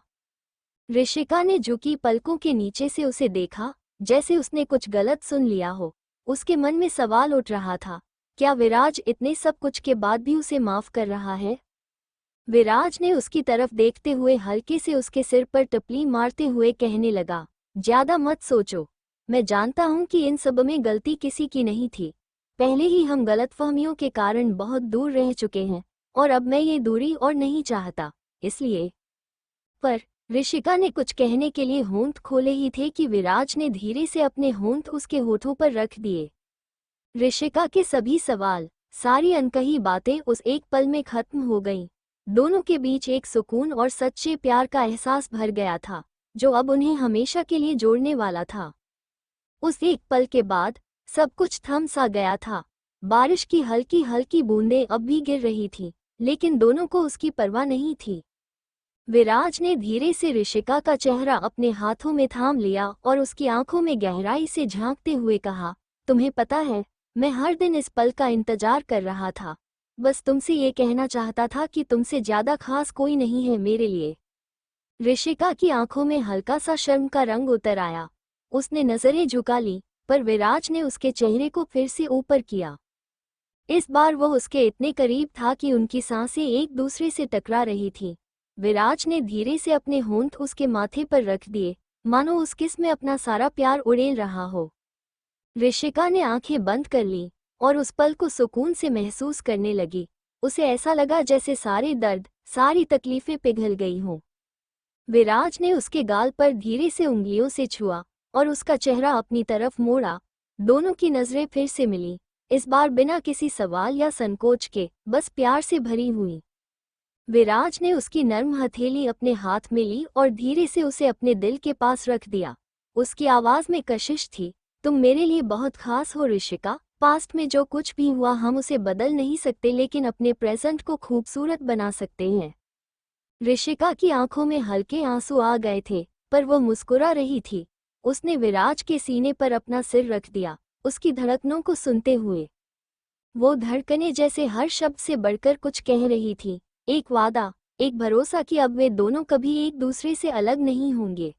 Rishika ने झुकी पलकों के नीचे से उसे देखा, जैसे उसने कुछ गलत सुन लिया हो। उसके मन में सवाल उठ रहा था, क्या विराज इतने सब कुछ के बाद भी उसे माफ कर रहा है? विराज ने उसकी तरफ देखते हुए हल्के से उसके सिर पर टपली मारते हुए कहने लगा, ज्यादा मत सोचो, मैं जानता हूं कि इन सब में गलती किसी की नहीं थी। पहले ही हम गलतफहमियों के कारण बहुत दूर रह चुके हैं, और अब मैं ये दूरी और नहीं चाहता, इसलिए। पर ऋषिका ने कुछ कहने के लिए होंठ खोले ही थे कि विराज ने धीरे से अपने होंठ उसके होठों पर रख दिए। ऋषिका के सभी सवाल, सारी अनकही बातें उस एक पल में खत्म हो गईं। दोनों के बीच एक सुकून और सच्चे प्यार का एहसास भर गया था, जो अब उन्हें हमेशा के लिए जोड़ने वाला था। उस एक पल के बाद सब कुछ थम सा गया था। बारिश की हल्की हल्की बूंदें अब भी गिर रही थीं, लेकिन दोनों को उसकी परवाह नहीं थी। विराज ने धीरे से ऋषिका का चेहरा अपने हाथों में थाम लिया और उसकी आंखों में गहराई से झांकते हुए कहा, तुम्हें पता है, मैं हर दिन इस पल का इंतजार कर रहा था। बस तुमसे ये कहना चाहता था कि तुमसे ज्यादा खास कोई नहीं है मेरे लिए। ऋषिका की आंखों में हल्का सा शर्म का रंग उतर आया। उसने नजरें झुका ली, पर विराज ने उसके चेहरे को फिर से ऊपर किया। इस बार वह उसके इतने करीब था कि उनकी सांसें एक दूसरे से टकरा रही थीं। विराज ने धीरे से अपने होंठ उसके माथे पर रख दिए, मानो उस किस में अपना सारा प्यार उड़ेल रहा हो। ऋषिका ने आंखें बंद कर ली और उस पल को सुकून से महसूस करने लगी। उसे ऐसा लगा जैसे सारे दर्द, सारी तकलीफें पिघल गई हों। विराज ने उसके गाल पर धीरे से उंगलियों से छुआ और उसका चेहरा अपनी तरफ मोड़ा। दोनों की नजरें फिर से मिली, इस बार बिना किसी सवाल या संकोच के, बस प्यार से भरी हुई। विराज ने उसकी नर्म हथेली अपने हाथ में ली और धीरे से उसे अपने दिल के पास रख दिया। उसकी आवाज में कशिश थी, तुम मेरे लिए बहुत खास हो ऋषिका। पास्ट में जो कुछ भी हुआ हम उसे बदल नहीं सकते, लेकिन अपने प्रेजेंट को खूबसूरत बना सकते हैं। ऋषिका की आंखों में हल्के आंसू आ गए थे, पर वो मुस्कुरा रही थी। उसने विराज के सीने पर अपना सिर रख दिया, उसकी धड़कनों को सुनते हुए। वो धड़कनें जैसे हर शब्द से बढ़कर कुछ कह रही थी, एक वादा, एक भरोसा कि अब वे दोनों कभी एक दूसरे से अलग नहीं होंगे।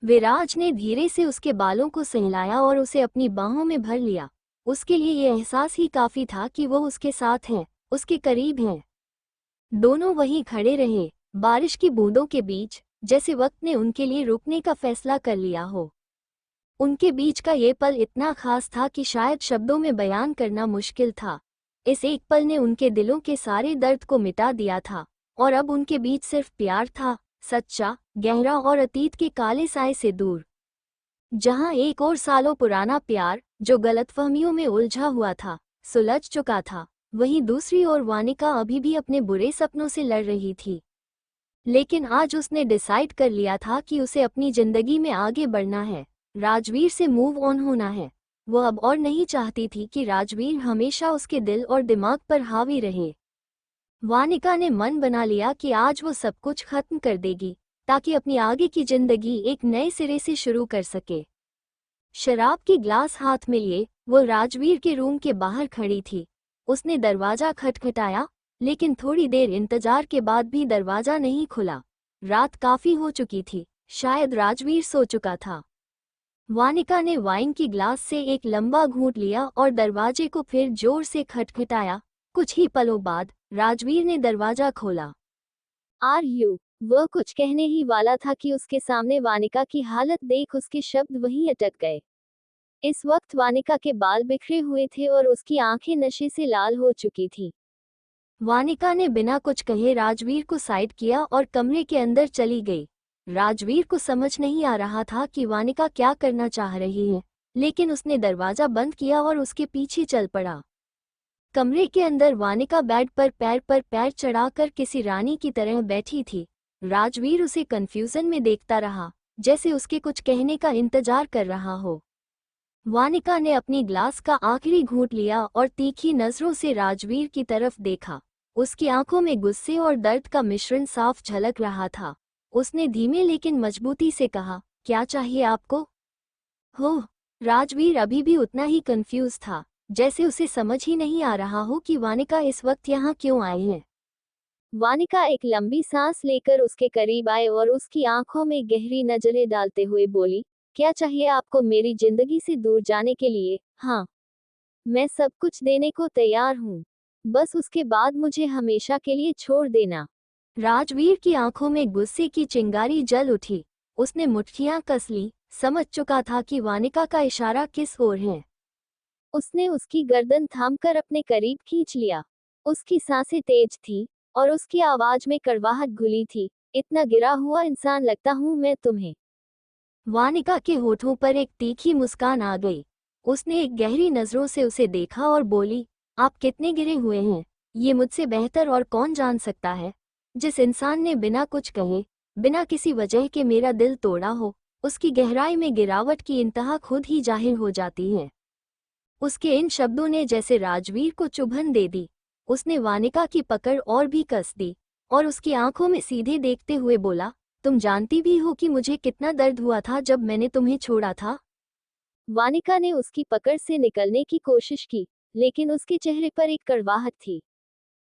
विराज ने धीरे से उसके बालों को सहलाया और उसे अपनी बाहों में भर लिया। उसके लिए यह एहसास ही काफी था कि वो उसके साथ हैं, उसके करीब हैं। दोनों वहीं खड़े रहे, बारिश की बूंदों के बीच, जैसे वक्त ने उनके लिए रुकने का फैसला कर लिया हो। उनके बीच का ये पल इतना खास था कि शायद शब्दों में बयान करना मुश्किल था। इस एक पल ने उनके दिलों के सारे दर्द को मिटा दिया था, और अब उनके बीच सिर्फ प्यार था, सच्चा, गहरा और अतीत के काले साए से दूर। जहां एक और सालों पुराना प्यार, जो गलतफहमियों में उलझा हुआ था, सुलझ चुका था, वहीं दूसरी ओर वानिका अभी भी अपने बुरे सपनों से लड़ रही थी। लेकिन आज उसने डिसाइड कर लिया था कि उसे अपनी जिंदगी में आगे बढ़ना है, राजवीर से मूव ऑन होना है। वो अब और नहीं चाहती थी कि राजवीर हमेशा उसके दिल और दिमाग पर हावी रहे। वानिका ने मन बना लिया कि आज वो सब कुछ खत्म कर देगी, ताकि अपनी आगे की जिंदगी एक नए सिरे से शुरू कर सके। शराब की ग्लास हाथ में लिए वो राजवीर के रूम के बाहर खड़ी थी। उसने दरवाजा खटखटाया, लेकिन थोड़ी देर इंतजार के बाद भी दरवाजा नहीं खुला। रात काफी हो चुकी थी, शायद राजवीर सो चुका था। वानिका ने वाइन की ग्लास से एक लंबा घूंट लिया और दरवाजे को फिर जोर से खटखटाया। कुछ ही पलों बाद राजवीर ने दरवाजा खोला। Are you? वह कुछ कहने ही वाला था कि उसके सामने वानिका की हालत देख उसके शब्द वहीं अटक गए। इस वक्त वानिका के बाल बिखरे हुए थे और उसकी आंखें नशे से लाल हो चुकी थी। वानिका ने बिना कुछ कहे राजवीर को साइड किया और कमरे के अंदर चली गई। राजवीर को समझ नहीं आ रहा था कि वानिका क्या करना चाह रही है, लेकिन उसने दरवाजा बंद किया और उसके पीछे चल पड़ा। कमरे के अंदर वानिका बेड पर पैर चढ़ाकर किसी रानी की तरह बैठी थी। राजवीर उसे कंफ्यूजन में देखता रहा, जैसे उसके कुछ कहने का इंतजार कर रहा हो। वानिका ने अपनी ग्लास का आखिरी घूंट लिया और तीखी नजरों से राजवीर की तरफ देखा। उसकी आंखों में गुस्से और दर्द का मिश्रण साफ झलक रहा था। उसने धीमे लेकिन मजबूती से कहा, क्या चाहिए आपको? हो? राजवीर अभी भी उतना ही कंफ्यूज था, जैसे उसे समझ ही नहीं आ रहा हो कि वानिका इस वक्त यहाँ क्यों आई है। वानिका एक लंबी सांस लेकर उसके करीब आए और उसकी आंखों में गहरी नजरें डालते हुए बोली, क्या चाहिए आपको मेरी जिंदगी से दूर जाने के लिए? हाँ, मैं सब कुछ देने को तैयार हूँ, बस उसके बाद मुझे हमेशा के लिए छोड़ देना। राजवीर की आंखों में गुस्से की चिंगारी जल उठी। उसने मुट्ठियां कस ली, समझ चुका था कि वानिका का इशारा किस ओर है। उसने उसकी गर्दन थामकर अपने करीब खींच लिया। उसकी सांसें तेज थी और उसकी आवाज में कड़वाहट घुली थी, इतना गिरा हुआ इंसान लगता हूं मैं तुम्हें। वानिका के होठों पर एक तीखी मुस्कान आ गई। उसने एक गहरी नजरों से उसे देखा और बोली, आप कितने गिरे हुए हैं, ये मुझसे बेहतर और कौन जान सकता है। जिस इंसान ने बिना कुछ कहे, बिना किसी वजह के मेरा दिल तोड़ा हो, उसकी गहराई में गिरावट की इंतहा खुद ही जाहिर हो जाती है। उसके इन शब्दों ने जैसे राजवीर को चुभन दे दी। उसने वानिका की पकड़ और भी कस दी और उसकी आंखों में सीधे देखते हुए बोला, तुम जानती भी हो कि मुझे कितना दर्द हुआ था जब मैंने तुम्हें छोड़ा था। वानिका ने उसकी पकड़ से निकलने की कोशिश की, लेकिन उसके चेहरे पर एक कड़वाहट थी।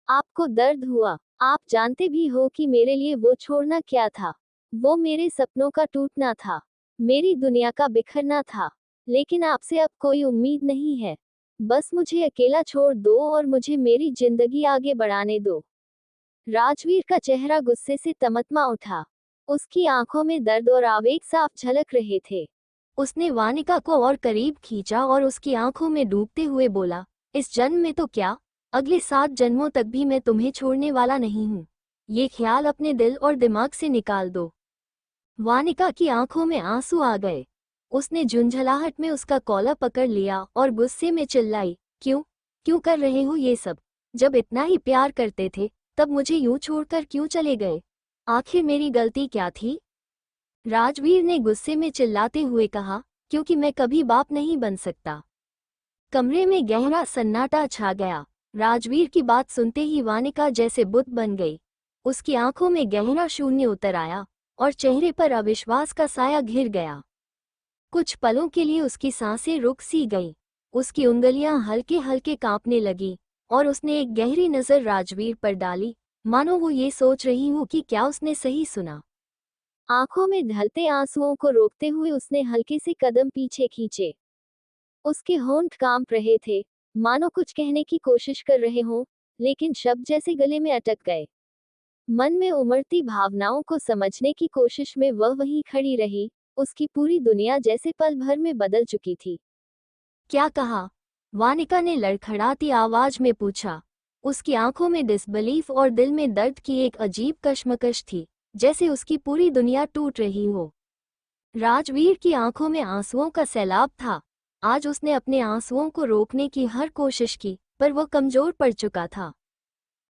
आपको दर्द हुआ? आप जानते भी हो कि मेरे लिए वो छोड़ना क्या था। वो मेरे सपनों का टूटना था, मेरी दुनिया का बिखरना था। लेकिन आपसे अब कोई उम्मीद नहीं है। बस मुझे अकेला छोड़ दो और मुझे मेरी जिंदगी आगे बढ़ाने दो। राजवीर का चेहरा गुस्से से तमतमा उठा। उसकी आंखों में दर्द और आवेग साफ झलक रहे थे। उसने वानिका को और करीब खींचा और उसकी आंखों में डूबते हुए बोला, इस जन्म में तो क्या, अगले 7 जन्मों तक भी मैं तुम्हें छोड़ने वाला नहीं हूँ। ये ख्याल अपने दिल और दिमाग से निकाल दो। वानिका की आंखों में आंसू आ गए। उसने झुंझलाहट में उसका कॉलर पकड़ लिया और गुस्से में चिल्लाई, क्यों क्यों कर रहे हो ये सब? जब इतना ही प्यार करते थे तब मुझे यूं छोड़कर क्यों चले गए? आखिर मेरी गलती क्या थी? राजवीर ने गुस्से में चिल्लाते हुए कहा, क्योंकि मैं कभी बाप नहीं बन सकता। कमरे में गहरा सन्नाटा छा गया। राजवीर की बात सुनते ही वानिका जैसे बुत बन गई। उसकी आंखों में गहरा शून्य उतर आया और चेहरे पर अविश्वास का साया घिर गया। कुछ पलों के लिए उसकी सांसें रुक सी गईं। उसकी उंगलियां हल्के हल्के कांपने लगीं और उसने एक गहरी नजर राजवीर पर डाली, मानो वो ये सोच रही हो कि क्या उसने सही सुना। आंखों में ढलते आंसुओं को रोकते हुए उसने हल्के से कदम पीछे खींचे। उसके होंठ कांप रहे थे, मानो कुछ कहने की कोशिश कर रहे हों, लेकिन शब्द जैसे गले में अटक गए। मन में उमड़ती भावनाओं को समझने की कोशिश में वह वहीं खड़ी रही। उसकी पूरी दुनिया जैसे पल भर में बदल चुकी थी। क्या कहा? वानिका ने लड़खड़ाती आवाज में पूछा। उसकी आंखों में डिसबिलीफ और दिल में दर्द की एक अजीब कश्मकश थी, जैसे उसकी पूरी दुनिया टूट रही हो। राजवीर की आंखों में आंसुओं का सैलाब था। आज उसने अपने आंसुओं को रोकने की हर कोशिश की, पर वह कमजोर पड़ चुका था।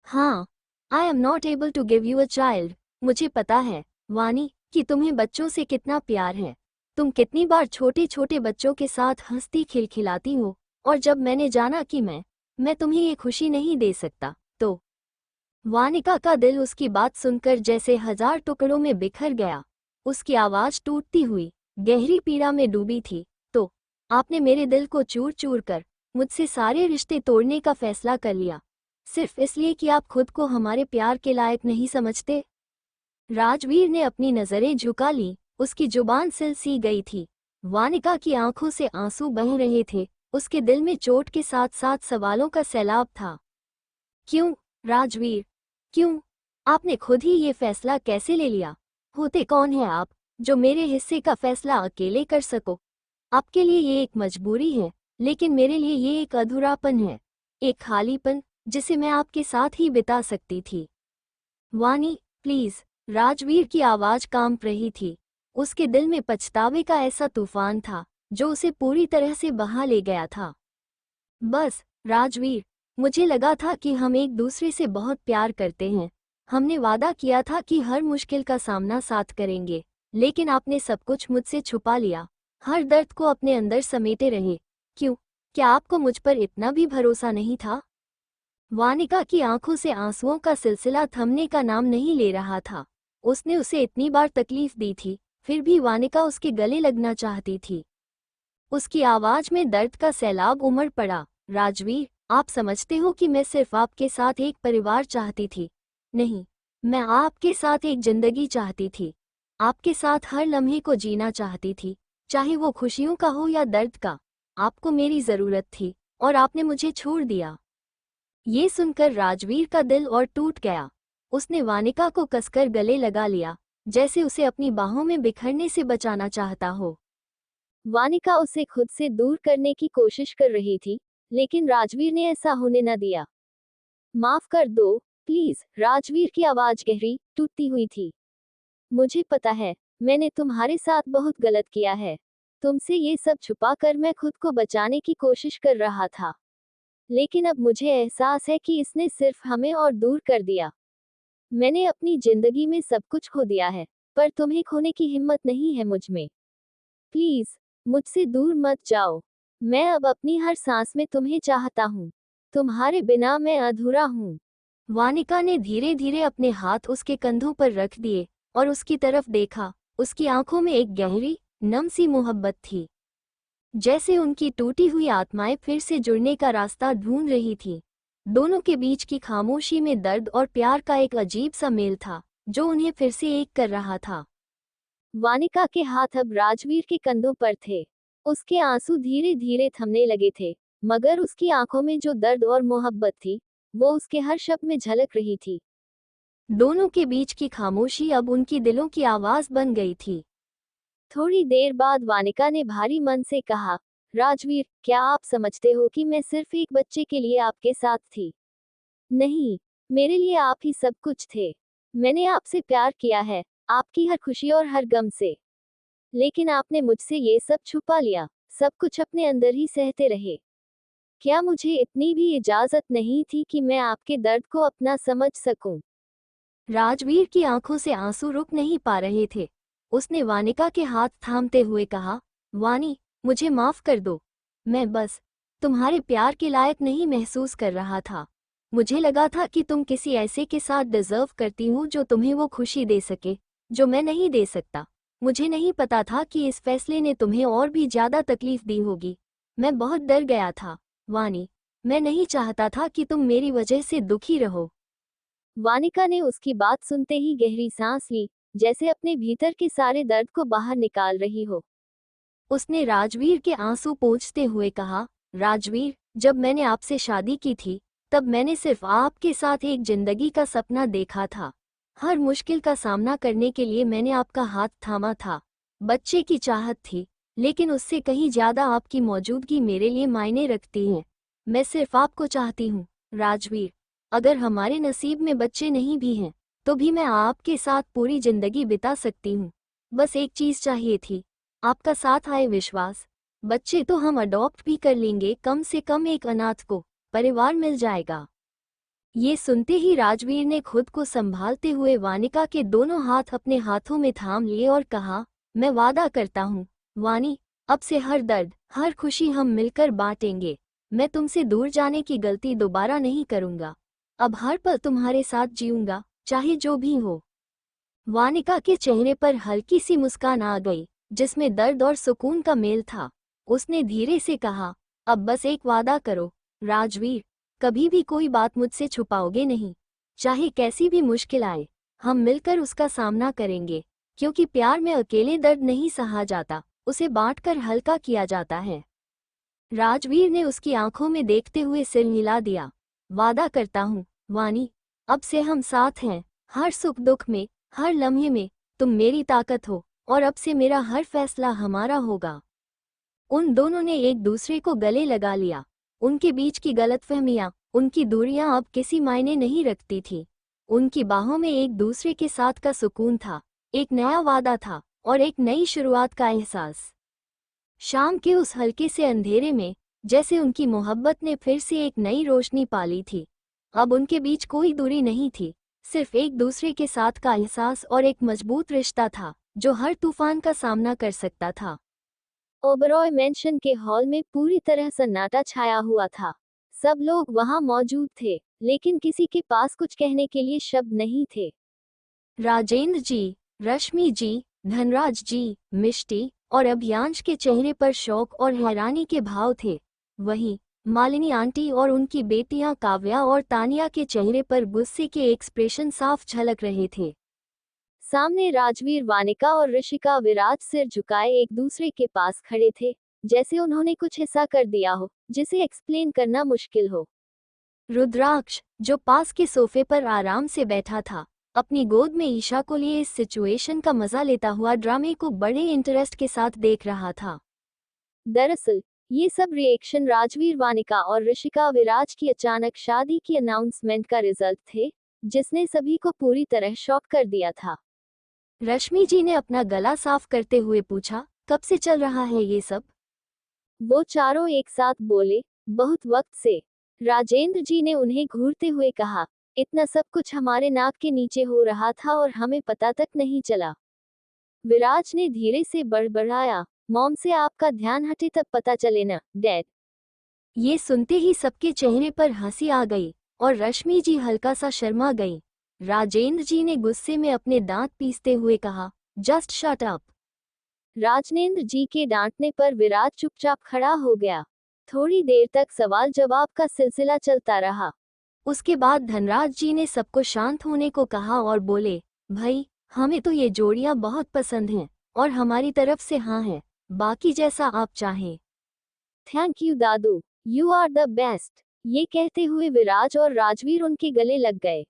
हाँ, I am not able to give you a child. मुझे पता है, वानी, कि तुम्हें बच्चों से कितना प्यार है। तुम कितनी बार छोटे छोटे बच्चों के साथ हंसती खिलखिलाती हो, और जब मैंने जाना कि मैं तुम्हें ये खुशी नहीं दे सकता, तो वानिका का दिल उसकी बात सुनकर जैसे 1000 टुकड़ों में बिखर गया। उसकी आवाज टूटती हुई गहरी पीड़ा में डूबी थी। तो आपने मेरे दिल को चूर चूर कर मुझसे सारे रिश्ते तोड़ने का फैसला कर लिया, सिर्फ इसलिए कि आप खुद को हमारे प्यार के लायक नहीं समझते? राजवीर ने अपनी नजरें झुका ली। उसकी जुबान सिल सी गई थी। वानिका की आंखों से आंसू बह रहे थे। उसके दिल में चोट के साथ साथ सवालों का सैलाब था। क्यों, राजवीर? क्यों? आपने खुद ही ये फैसला कैसे ले लिया? होते कौन है आप, जो मेरे हिस्से का फैसला अकेले कर सको? आपके लिए ये एक मजबूरी है, लेकिन मेरे लिए ये एक अधूरापन है, एक खालीपन जिसे मैं आपके साथ ही बिता सकती थी। वानी, प्लीज। राजवीर की आवाज कांप रही थी। उसके दिल में पछतावे का ऐसा तूफान था जो उसे पूरी तरह से बहा ले गया था। बस, राजवीर, मुझे लगा था कि हम एक दूसरे से बहुत प्यार करते हैं। हमने वादा किया था कि हर मुश्किल का सामना साथ करेंगे, लेकिन आपने सब कुछ मुझसे छुपा लिया, हर दर्द को अपने अंदर समेटे रहे। क्यों? क्या आपको मुझ पर इतना भी भरोसा नहीं था? वानिका की आंखों से आंसुओं का सिलसिला थमने का नाम नहीं ले रहा था। उसने उसे इतनी बार तकलीफ दी थी, फिर भी वानिका उसके गले लगना चाहती थी। उसकी आवाज में दर्द का सैलाब उमड़ पड़ा। राजवीर, आप समझते हो कि मैं सिर्फ आपके साथ एक परिवार चाहती थी? नहीं, मैं आपके साथ एक जिंदगी चाहती थी। आपके साथ हर लम्हे को जीना चाहती थी, चाहे वो खुशियों का हो या दर्द का। आपको मेरी जरूरत थी, और आपने मुझे छोड़ दिया। ये सुनकर राजवीर का दिल और टूट गया। उसने वानिका को कसकर गले लगा लिया, जैसे उसे अपनी बाहों में बिखरने से बचाना चाहता हो। वानिका उसे खुद से दूर करने की कोशिश कर रही थी, लेकिन राजवीर ने ऐसा होने न दिया। माफ कर दो, प्लीज। राजवीर की आवाज गहरी, टूटती हुई थी। मुझे पता है, मैंने तुम्हारे साथ बहुत गलत किया है। तुमसे ये सब छुपाकर मैं खुद को बचाने की कोशिश कर रहा था, लेकिन अब मुझे एहसास है कि इसने सिर्फ हमें और दूर कर दिया। मैंने अपनी जिंदगी में सब कुछ खो दिया है, पर तुम्हें खोने की हिम्मत नहीं है मुझ में। प्लीज, मुझसे दूर मत जाओ। मैं अब अपनी हर सांस में तुम्हें चाहता हूँ। तुम्हारे बिना मैं अधूरा हूँ। वानिका ने धीरे धीरे अपने हाथ उसके कंधों पर रख दिए और उसकी तरफ देखा। उसकी आंखों में एक गहरी, नम सी मोहब्बत थी, जैसे उनकी टूटी हुई आत्माएं फिर से जुड़ने का रास्ता ढूंढ रही थीं। दोनों के बीच की खामोशी में दर्द और प्यार का एक अजीब सा मेल था, जो उन्हें फिर से एक कर रहा था। वानिका के हाथ अब राजवीर के कंधों पर थे। उसके आंसू धीरे धीरे थमने लगे थे, मगर उसकी आंखों में जो दर्द और मोहब्बत थी, वो उसके हर शब्द में झलक रही थी। दोनों के बीच की खामोशी अब उनकी दिलों की आवाज बन गई थी। थोड़ी देर बाद वानिका ने भारी मन से कहा, राजवीर, क्या आप समझते हो कि मैं सिर्फ एक बच्चे के लिए आपके साथ थी? नहीं, मेरे लिए आप ही सब कुछ थे। मैंने आपसे प्यार किया है, आपकी हर खुशी और हर गम से। लेकिन आपने मुझसे ये सब छुपा लिया, सब कुछ अपने अंदर ही सहते रहे। क्या मुझे इतनी भी इजाजत नहीं थी कि मैं आपके दर्द को अपना समझ सकूं? राजवीर की आंखों से आंसू रुक नहीं पा रहे थे। उसने वानिका के हाथ थामते हुए कहा, वानी, मुझे माफ कर दो। मैं बस तुम्हारे प्यार के लायक नहीं महसूस कर रहा था। मुझे लगा था कि तुम किसी ऐसे के साथ डिजर्व करती हो जो तुम्हें वो खुशी दे सके जो मैं नहीं दे सकता। मुझे नहीं पता था कि इस फैसले ने तुम्हें और भी ज्यादा तकलीफ दी होगी। मैं बहुत डर गया था, वानी। मैं नहीं चाहता था कि तुम मेरी वजह से दुखी रहो। वानिका ने उसकी बात सुनते ही गहरी सांस ली, जैसे अपने भीतर के सारे दर्द को बाहर निकाल रही हो। उसने राजवीर के आंसू पोंछते हुए कहा, राजवीर, जब मैंने आपसे शादी की थी तब मैंने सिर्फ आपके साथ एक जिंदगी का सपना देखा था। हर मुश्किल का सामना करने के लिए मैंने आपका हाथ थामा था। बच्चे की चाहत थी, लेकिन उससे कहीं ज्यादा आपकी मौजूदगी मेरे लिए मायने रखती है। मैं सिर्फ आपको चाहती हूँ, राजवीर। अगर हमारे नसीब में बच्चे नहीं भी हैं तो भी मैं आपके साथ पूरी जिंदगी बिता सकती हूँ। बस एक चीज चाहिए थी, आपका साथ आए विश्वास। बच्चे तो हम अडॉप्ट भी कर लेंगे, कम से कम एक अनाथ को परिवार मिल जाएगा। ये सुनते ही राजवीर ने खुद को संभालते हुए वानिका के दोनों हाथ अपने हाथों में थाम लिए और कहा, मैं वादा करता हूँ, वानी, अब से हर दर्द, हर खुशी हम मिलकर बांटेंगे। मैं तुमसे दूर जाने की गलती दोबारा नहीं करूँगा। अब हर पल तुम्हारे साथ जीऊंगा, चाहे जो भी हो। वानिका के चेहरे पर हल्की सी मुस्कान आ गई, जिसमें दर्द और सुकून का मेल था। उसने धीरे से कहा, अब बस एक वादा करो, राजवीर। कभी भी कोई बात मुझसे छुपाओगे नहीं। चाहे कैसी भी मुश्किल आए, हम मिलकर उसका सामना करेंगे। क्योंकि प्यार में अकेले दर्द नहीं सहा जाता, उसे बांटकर हल्का किया जाता है। राजवीर ने उसकी आंखों में देखते हुए सिर हिला दिया। वादा करता हूँ, वानी, अब से हम साथ हैं, हर सुख दुख में, हर लम्हे में। तुम मेरी ताकत हो, और अब से मेरा हर फैसला हमारा होगा। उन दोनों ने एक दूसरे को गले लगा लिया। उनके बीच की गलतफहमियां, उनकी दूरियां अब किसी मायने नहीं रखती थी। उनकी बाहों में एक दूसरे के साथ का सुकून था, एक नया वादा था, और एक नई शुरुआत का एहसास। शाम के उस हल्के से अंधेरे में, जैसे उनकी मोहब्बत ने फिर से एक नई रोशनी पाली थी। अब उनके बीच कोई दूरी नहीं थी, सिर्फ एक दूसरे के साथ का एहसास और एक मजबूत रिश्ता था जो हर तूफान का सामना कर सकता था। ओबरॉय मैंशन के हॉल में पूरी तरह सन्नाटा छाया हुआ था। सब लोग वहां मौजूद थे, लेकिन किसी के पास कुछ कहने के लिए शब्द नहीं थे। राजेंद्र जी, रश्मि जी, धनराज जी, मिष्टी और अभियांश के चेहरे पर शौक और हैरानी के भाव थे। वहीं मालिनी आंटी और उनकी बेटियां काव्या और तानिया के चेहरे पर गुस्से के एक्सप्रेशन साफ झलक रहे थे। सामने राजवीर, वानिका और ऋषिका विराज सिर झुकाए एक दूसरे के पास खड़े थे, जैसे उन्होंने कुछ ऐसा कर दिया हो जिसे एक्सप्लेन करना मुश्किल हो। रुद्राक्ष, जो पास के सोफे पर आराम से बैठा था, अपनी गोद में ईशा को लिए इस सिचुएशन का मजा लेता हुआ ड्रामे को बड़े इंटरेस्ट के साथ देख रहा था। दरअसल ये सब रिएक्शन राजवीर, वानिका और ऋषिका विराज की अचानक शादी की अनाउंसमेंट का रिजल्ट थे, जिसने सभी को पूरी तरह शॉक कर दिया था। रश्मि जी ने अपना गला साफ करते हुए पूछा, कब से चल रहा है ये सब? वो चारों एक साथ बोले, बहुत वक्त से। राजेंद्र जी ने उन्हें घूरते हुए कहा, इतना सब कुछ हमारे नाक के नीचे हो रहा था और हमें पता तक नहीं चला। विराज ने धीरे से बड़बड़ाया, मॉम से आपका ध्यान हटे तब पता चले ना, डैड। ये सुनते ही सबके चेहरे पर हंसी आ गई और रश्मि जी हल्का सा शर्मा गई। राजेंद्र जी ने गुस्से में अपने दांत पीसते हुए कहा, जस्ट शट अप। राजनेंद्र जी के डांटने पर विराज चुपचाप खड़ा हो गया। थोड़ी देर तक सवाल जवाब का सिलसिला चलता रहा। उसके बाद धनराज जी ने सबको शांत होने को कहा और बोले, भाई, हमें तो ये जोड़ियां बहुत पसंद हैं और हमारी तरफ से हाँ है, बाकी जैसा आप चाहें। थैंक यू दादू, यू आर द बेस्ट। ये कहते हुए विराज और राजवीर उनके गले लग गए।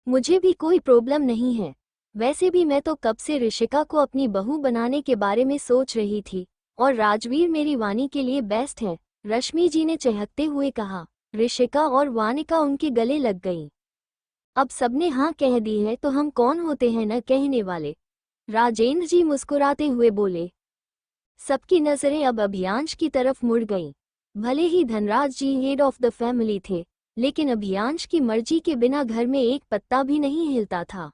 मुझे भी कोई प्रॉब्लम नहीं है। वैसे भी मैं तो कब से ऋषिका को अपनी बहू बनाने के बारे में सोच रही थी, और राजवीर मेरी वानी के लिए बेस्ट है, रश्मि जी ने चहकते हुए कहा। ऋषिका और वानिका उनके गले लग गईं। अब सबने हाँ कह दी है तो हम कौन होते हैं न कहने वाले, राजेंद्र जी मुस्कुराते हुए बोले। सबकी नजरें अब अभियांश की तरफ मुड़ गईं। भले ही धनराज जी हेड ऑफ द फैमिली थे, लेकिन अभियांश की मर्जी के बिना घर में एक पत्ता भी नहीं हिलता था।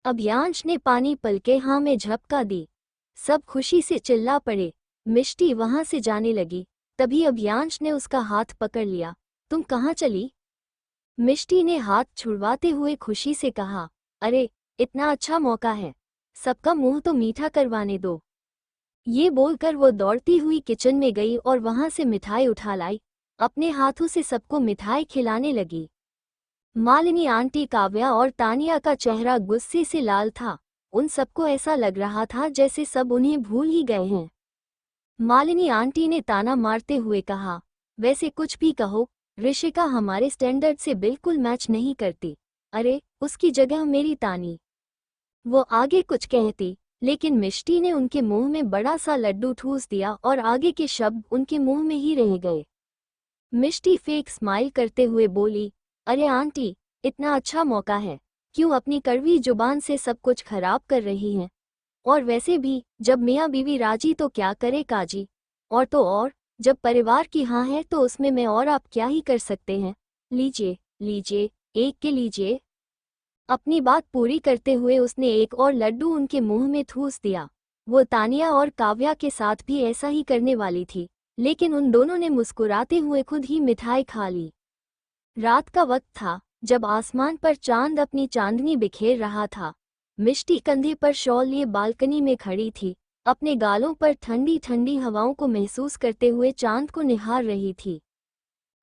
अभियांश ने पानी पलके हाँ में झपका दी। सब खुशी से चिल्ला पड़े। मिष्टी वहां से जाने लगी, तभी अभियांश ने उसका हाथ पकड़ लिया। तुम कहाँ चली? मिष्टी ने हाथ छुड़वाते हुए खुशी से कहा। अरे, इतना अच्छा मौका है, सबका मुंह तो मीठा करवाने दो। ये बोलकर वो दौड़ती हुई किचन में गई और वहां से मिठाई उठा लाई। अपने हाथों से सबको मिठाई खिलाने लगी। मालिनी आंटी, काव्या और तानिया का चेहरा गुस्से से लाल था। उन सबको ऐसा लग रहा था जैसे सब उन्हें भूल ही गए हैं। मालिनी आंटी ने ताना मारते हुए कहा, वैसे कुछ भी कहो, ऋषिका हमारे स्टैंडर्ड से बिल्कुल मैच नहीं करती। अरे, उसकी जगह मेरी तानी। वो आगे कुछ कहती, लेकिन मिष्टी ने उनके मुंह में बड़ा सा लड्डू ठूस दिया और आगे के शब्द उनके मुंह में ही रह गए। मिष्टी फेक स्माइल करते हुए बोली, अरे आंटी, इतना अच्छा मौका है, क्यों अपनी कड़वी जुबान से सब कुछ खराब कर रही हैं? और वैसे भी जब मियाँ बीवी राजी तो क्या करे काजी, और तो और जब परिवार की हाँ है तो उसमें मैं और आप क्या ही कर सकते हैं। लीजिए लीजिए, एक के लीजिए। अपनी बात पूरी करते हुए उसने एक और लड्डू उनके मुंह में ठूस दिया। वो तानिया और काव्या के साथ भी ऐसा ही करने वाली थी, लेकिन उन दोनों ने मुस्कुराते हुए खुद ही मिठाई खा ली। रात का वक्त था, जब आसमान पर चांद अपनी चांदनी बिखेर रहा था। मिष्टी कंधे पर शॉल लिए बालकनी में खड़ी थी, अपने गालों पर ठंडी ठंडी हवाओं को महसूस करते हुए चांद को निहार रही थी।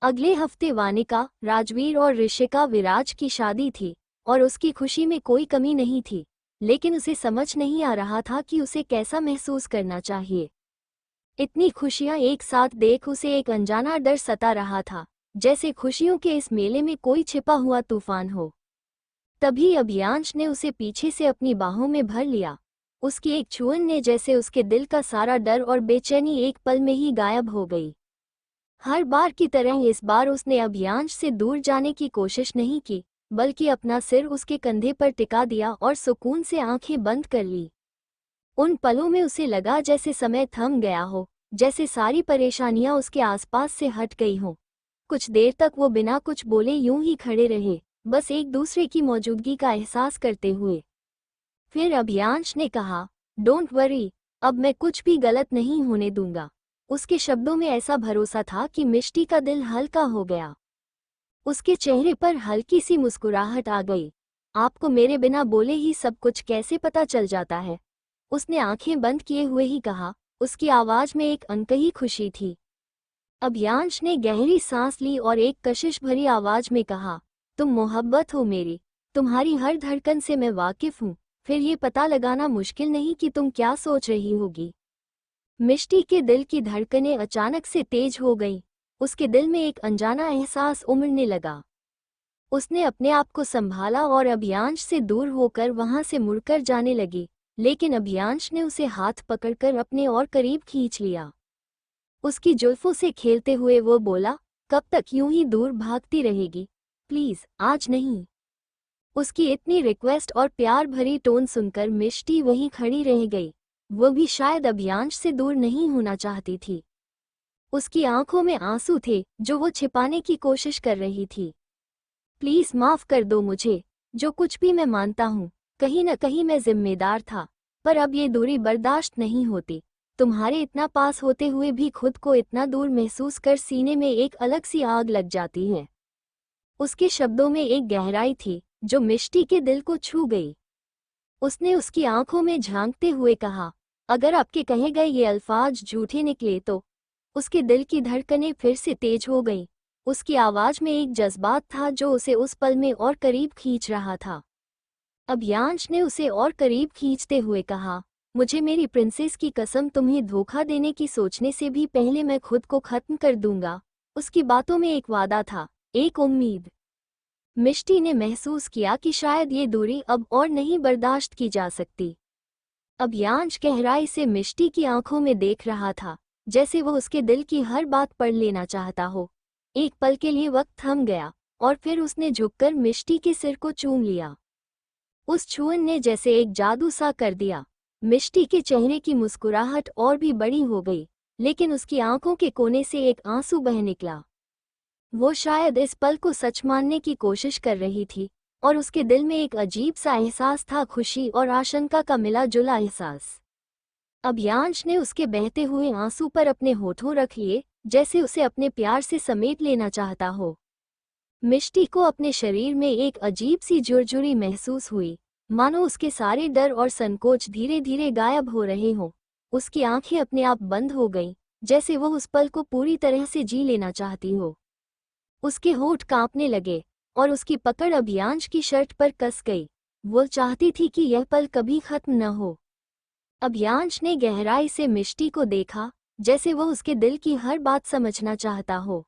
अगले हफ्ते वानिका, राजवीर और ऋषिका विराज की शादी थी और उसकी खुशी में कोई कमी नहीं थी, लेकिन उसे समझ नहीं आ रहा था कि उसे कैसा महसूस करना चाहिए। इतनी खुशियां एक साथ देख उसे एक अनजाना डर सता रहा था, जैसे खुशियों के इस मेले में कोई छिपा हुआ तूफान हो। तभी अभियांश ने उसे पीछे से अपनी बाहों में भर लिया। उसकी एक छुअन ने जैसे उसके दिल का सारा डर और बेचैनी एक पल में ही गायब हो गई। हर बार की तरह इस बार उसने अभियांश से दूर जाने की कोशिश नहीं की, बल्कि अपना सिर उसके कंधे पर टिका दिया और सुकून से आंखें बंद कर ली। उन पलों में उसे लगा जैसे समय थम गया हो, जैसे सारी परेशानियां उसके आसपास से हट गई हों। कुछ देर तक वो बिना कुछ बोले यूं ही खड़े रहे, बस एक दूसरे की मौजूदगी का एहसास करते हुए। फिर अभियांश ने कहा, डोंट वरी, अब मैं कुछ भी गलत नहीं होने दूंगा। उसके शब्दों में ऐसा भरोसा था कि मिष्टी का दिल हल्का हो गया। उसके चेहरे पर हल्की सी मुस्कुराहट आ गई। आपको मेरे बिना बोले ही सब कुछ कैसे पता चल जाता है? उसने आंखें बंद किए हुए ही कहा। उसकी आवाज में एक अनकही खुशी थी। अभियांश ने गहरी सांस ली और एक कशिश भरी आवाज में कहा, तुम मोहब्बत हो मेरी, तुम्हारी हर धड़कन से मैं वाकिफ हूँ, फिर ये पता लगाना मुश्किल नहीं कि तुम क्या सोच रही होगी। मिष्टी के दिल की धड़कनें अचानक से तेज हो गईं। उसके दिल में एक अनजाना एहसास उमड़ने लगा। उसने अपने आप को संभाला और अभियांश से दूर होकर वहां से मुड़कर जाने लगी, लेकिन अभियांश ने उसे हाथ पकड़कर अपने और करीब खींच लिया। उसकी जुल्फों से खेलते हुए वो बोला, कब तक यूं ही दूर भागती रहेगी? प्लीज, आज नहीं। उसकी इतनी रिक्वेस्ट और प्यार भरी टोन सुनकर मिष्टी वहीं खड़ी रह गई। वो भी शायद अभियांश से दूर नहीं होना चाहती थी। उसकी आंखों में आंसू थे जो वो छिपाने की कोशिश कर रही थी। प्लीज माफ कर दो मुझे, जो कुछ भी मैं मानता हूँ, कहीं न कहीं मैं जिम्मेदार था, पर अब ये दूरी बर्दाश्त नहीं होती। तुम्हारे इतना पास होते हुए भी खुद को इतना दूर महसूस कर सीने में एक अलग सी आग लग जाती है। उसके शब्दों में एक गहराई थी जो मिष्टी के दिल को छू गई। उसने उसकी आंखों में झांकते हुए कहा, अगर आपके कहे गए ये अल्फाज झूठे निकले तो? उसके दिल की धड़कनें फिर से तेज हो गईं। उसकी आवाज में एक जज्बात था जो उसे उस पल में और करीब खींच रहा था। अभियांश ने उसे और करीब खींचते हुए कहा, मुझे मेरी प्रिंसेस की कसम, तुम्हें धोखा देने की सोचने से भी पहले मैं खुद को खत्म कर दूंगा। उसकी बातों में एक वादा था, एक उम्मीद। मिष्टी ने महसूस किया कि शायद ये दूरी अब और नहीं बर्दाश्त की जा सकती। अभियांश गहराई से मिष्टी की आंखों में देख रहा था, जैसे वो उसके दिल की हर बात पढ़ लेना चाहता हो। एक पल के लिए वक्त थम गया और फिर उसने झुककर मिष्टी के सिर को चूम लिया। उस छुअन ने जैसे एक जादू सा कर दिया। मिष्टी के चेहरे की मुस्कुराहट और भी बड़ी हो गई, लेकिन उसकी आंखों के कोने से एक आंसू बह निकला। वो शायद इस पल को सच मानने की कोशिश कर रही थी, और उसके दिल में एक अजीब सा एहसास था, खुशी और आशंका का मिला जुला एहसास। अभियांश ने उसके बहते हुए आंसू पर अपने होठों रख लिए, जैसे उसे अपने प्यार से समेट लेना चाहता हो। मिष्टी को अपने शरीर में एक अजीब सी जुरजुरी महसूस हुई, मानो उसके सारे डर और संकोच धीरे धीरे गायब हो रहे हों। उसकी आंखें अपने आप बंद हो गईं, जैसे वो उस पल को पूरी तरह से जी लेना चाहती हो। उसके होठ कांपने लगे और उसकी पकड़ अभियांश की शर्ट पर कस गई। वो चाहती थी कि यह पल कभी खत्म न हो। अभियांश ने गहराई से मिष्टी को देखा, जैसे वो उसके दिल की हर बात समझना चाहता हो।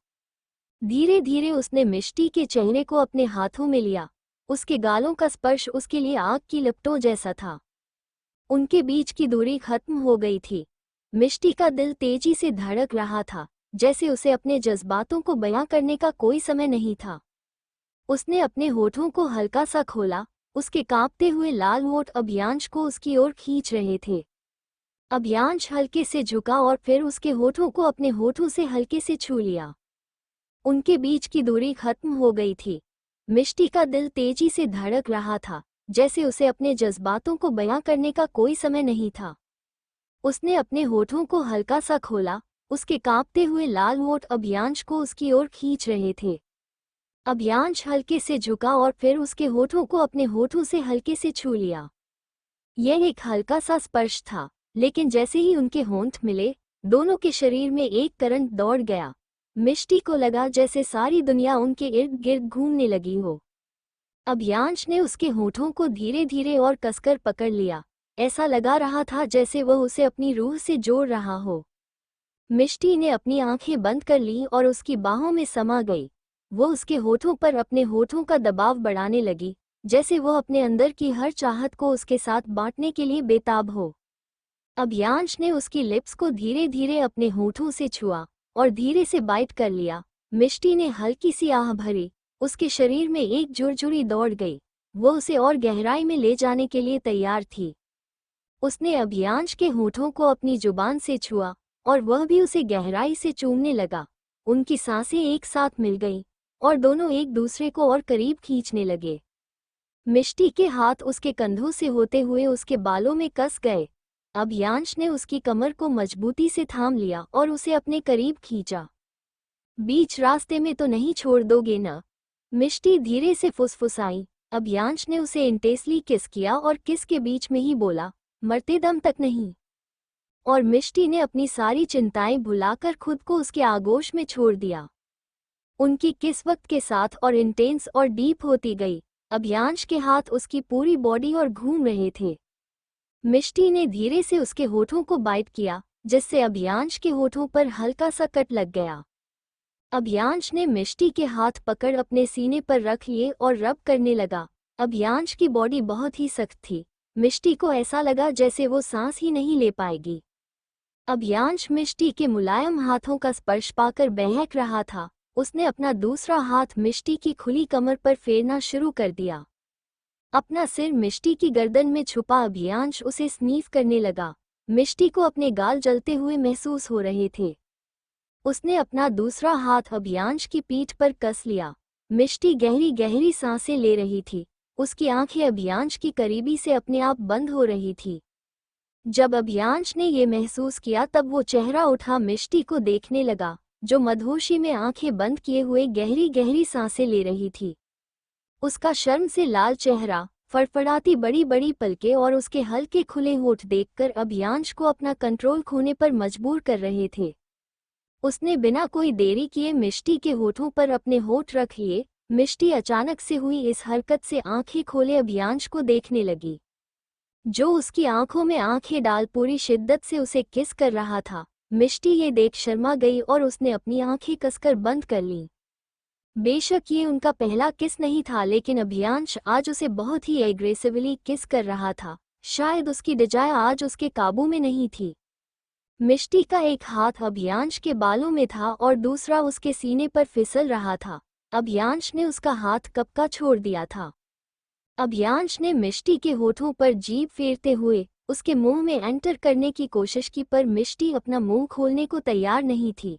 धीरे धीरे उसने मिष्टी के चेहरे को अपने हाथों में लिया। उसके गालों का स्पर्श उसके लिए आग की लपटों जैसा था। उनके बीच की दूरी खत्म हो गई थी। मिष्टी का दिल तेजी से धड़क रहा था, जैसे उसे अपने जज्बातों को बयां करने का कोई समय नहीं था। उसने अपने होठों को हल्का सा खोला। उसके कांपते हुए लाल होठ अभियांश को उसकी ओर खींच रहे थे। अभियांश हल्के से झुका और फिर उसके होठों को अपने होठों से हल्के से छू लिया। उनके बीच की दूरी खत्म हो गई थी। मिष्टी का दिल तेजी से धड़क रहा था, जैसे उसे अपने जज्बातों को बयां करने का कोई समय नहीं था। उसने अपने होठों को हल्का सा खोला। उसके कांपते हुए लाल होठ अभियांश को उसकी ओर खींच रहे थे। अभियांश हल्के से झुका और फिर उसके होठों को अपने होठों से हल्के से छू लिया। यह एक हल्का सा स्पर्श था, लेकिन जैसे ही उनके होंठ मिले, दोनों के शरीर में एक करंट दौड़ गया। मिष्टी को लगा जैसे सारी दुनिया उनके इर्द गिर्द घूमने लगी हो। अभियांश ने उसके होठों को धीरे धीरे और कसकर पकड़ लिया। ऐसा लगा रहा था जैसे वह उसे अपनी रूह से जोड़ रहा हो। मिष्टी ने अपनी आंखें बंद कर लीं और उसकी बाहों में समा गई। वो उसके होठों पर अपने होठों का दबाव बढ़ाने लगी, जैसे वो अपने अंदर की हर चाहत को उसके साथ बांटने के लिए बेताब हो। अभियांश ने उसकी लिप्स को धीरे धीरे अपने होठों से छुआ और धीरे से बाइट कर लिया। मिष्टी ने हल्की सी आह भरी। उसके शरीर में एक जुरजुरी दौड़ गई। वो उसे और गहराई में ले जाने के लिए तैयार थी। उसने अभियांश के होठों को अपनी जुबान से छुआ और वह भी उसे गहराई से चूमने लगा। उनकी सांसें एक साथ मिल गईं और दोनों एक दूसरे को और करीब खींचने लगे। मिष्टी के हाथ उसके कंधों से होते हुए उसके बालों में कस गए। अभियांश ने उसकी कमर को मजबूती से थाम लिया और उसे अपने करीब खींचा। बीच रास्ते में तो नहीं छोड़ दोगे न? मिष्टी धीरे से फुसफुसाई। अभियांश ने उसे इंटेंसली किस किया और किस के बीच में ही बोला, मरते दम तक नहीं। और मिष्टी ने अपनी सारी चिंताएं भुलाकर खुद को उसके आगोश में छोड़ दिया। उनकी किस वक्त के साथ और इंटेंस और डीप होती गई। अभियांश के हाथ उसकी पूरी बॉडी और घूम रहे थे। मिष्टी ने धीरे से उसके होठों को बाइट किया, जिससे अभियांश के होठों पर हल्का सा कट लग गया। अभियांश ने मिष्टी के हाथ पकड़ अपने सीने पर रख लिए और रब करने लगा। अभियांश की बॉडी बहुत ही सख्त थी। मिष्टी को ऐसा लगा जैसे वो सांस ही नहीं ले पाएगी। अभियांश मिष्टी के मुलायम हाथों का स्पर्श पाकर बहक रहा था। उसने अपना दूसरा हाथ मिष्टी की खुली कमर पर फेरना शुरू कर दिया। अपना सिर मिष्टी की गर्दन में छुपा अभियांश उसे स्नीफ करने लगा। मिष्टी को अपने गाल जलते हुए महसूस हो रहे थे। उसने अपना दूसरा हाथ अभियांश की पीठ पर कस लिया। मिष्टी गहरी गहरी सांसें ले रही थी। उसकी आंखें अभियांश की करीबी से अपने आप बंद हो रही थी। जब अभियांश ने ये महसूस किया तब वो चेहरा उठा मिष्टी को देखने लगा, जो मदहोशी में आंखें बंद किए हुए गहरी गहरी सांसें ले रही थी। उसका शर्म से लाल चेहरा, फड़फड़ाती बड़ी बड़ी पलकें और उसके हल्के खुले होठ देखकर अभियांश को अपना कंट्रोल खोने पर मजबूर कर रहे थे। उसने बिना कोई देरी किए मिष्टी के होठों पर अपने होठ रख लिए। मिष्टी अचानक से हुई इस हरकत से आंखें खोले अभियांश को देखने लगी, जो उसकी आंखों में आंखें डाल पूरी शिद्दत से उसे किस कर रहा था। मिष्टी ये देख शर्मा गई और उसने अपनी आंखें कसकर बंद कर लीं। बेशक ये उनका पहला किस नहीं था, लेकिन अभियांश आज उसे बहुत ही एग्रेसिवली किस कर रहा था। शायद उसकी डिजाइन आज उसके काबू में नहीं थी। मिष्टी का एक हाथ अभियांश के बालों में था और दूसरा उसके सीने पर फिसल रहा था। अभियांश ने उसका हाथ कब का छोड़ दिया था। अभियांश ने मिष्टी के होठों पर जीभ फेरते हुए उसके मुंह में एंटर करने की कोशिश की, पर मिष्टी अपना मुंह खोलने को तैयार नहीं थी।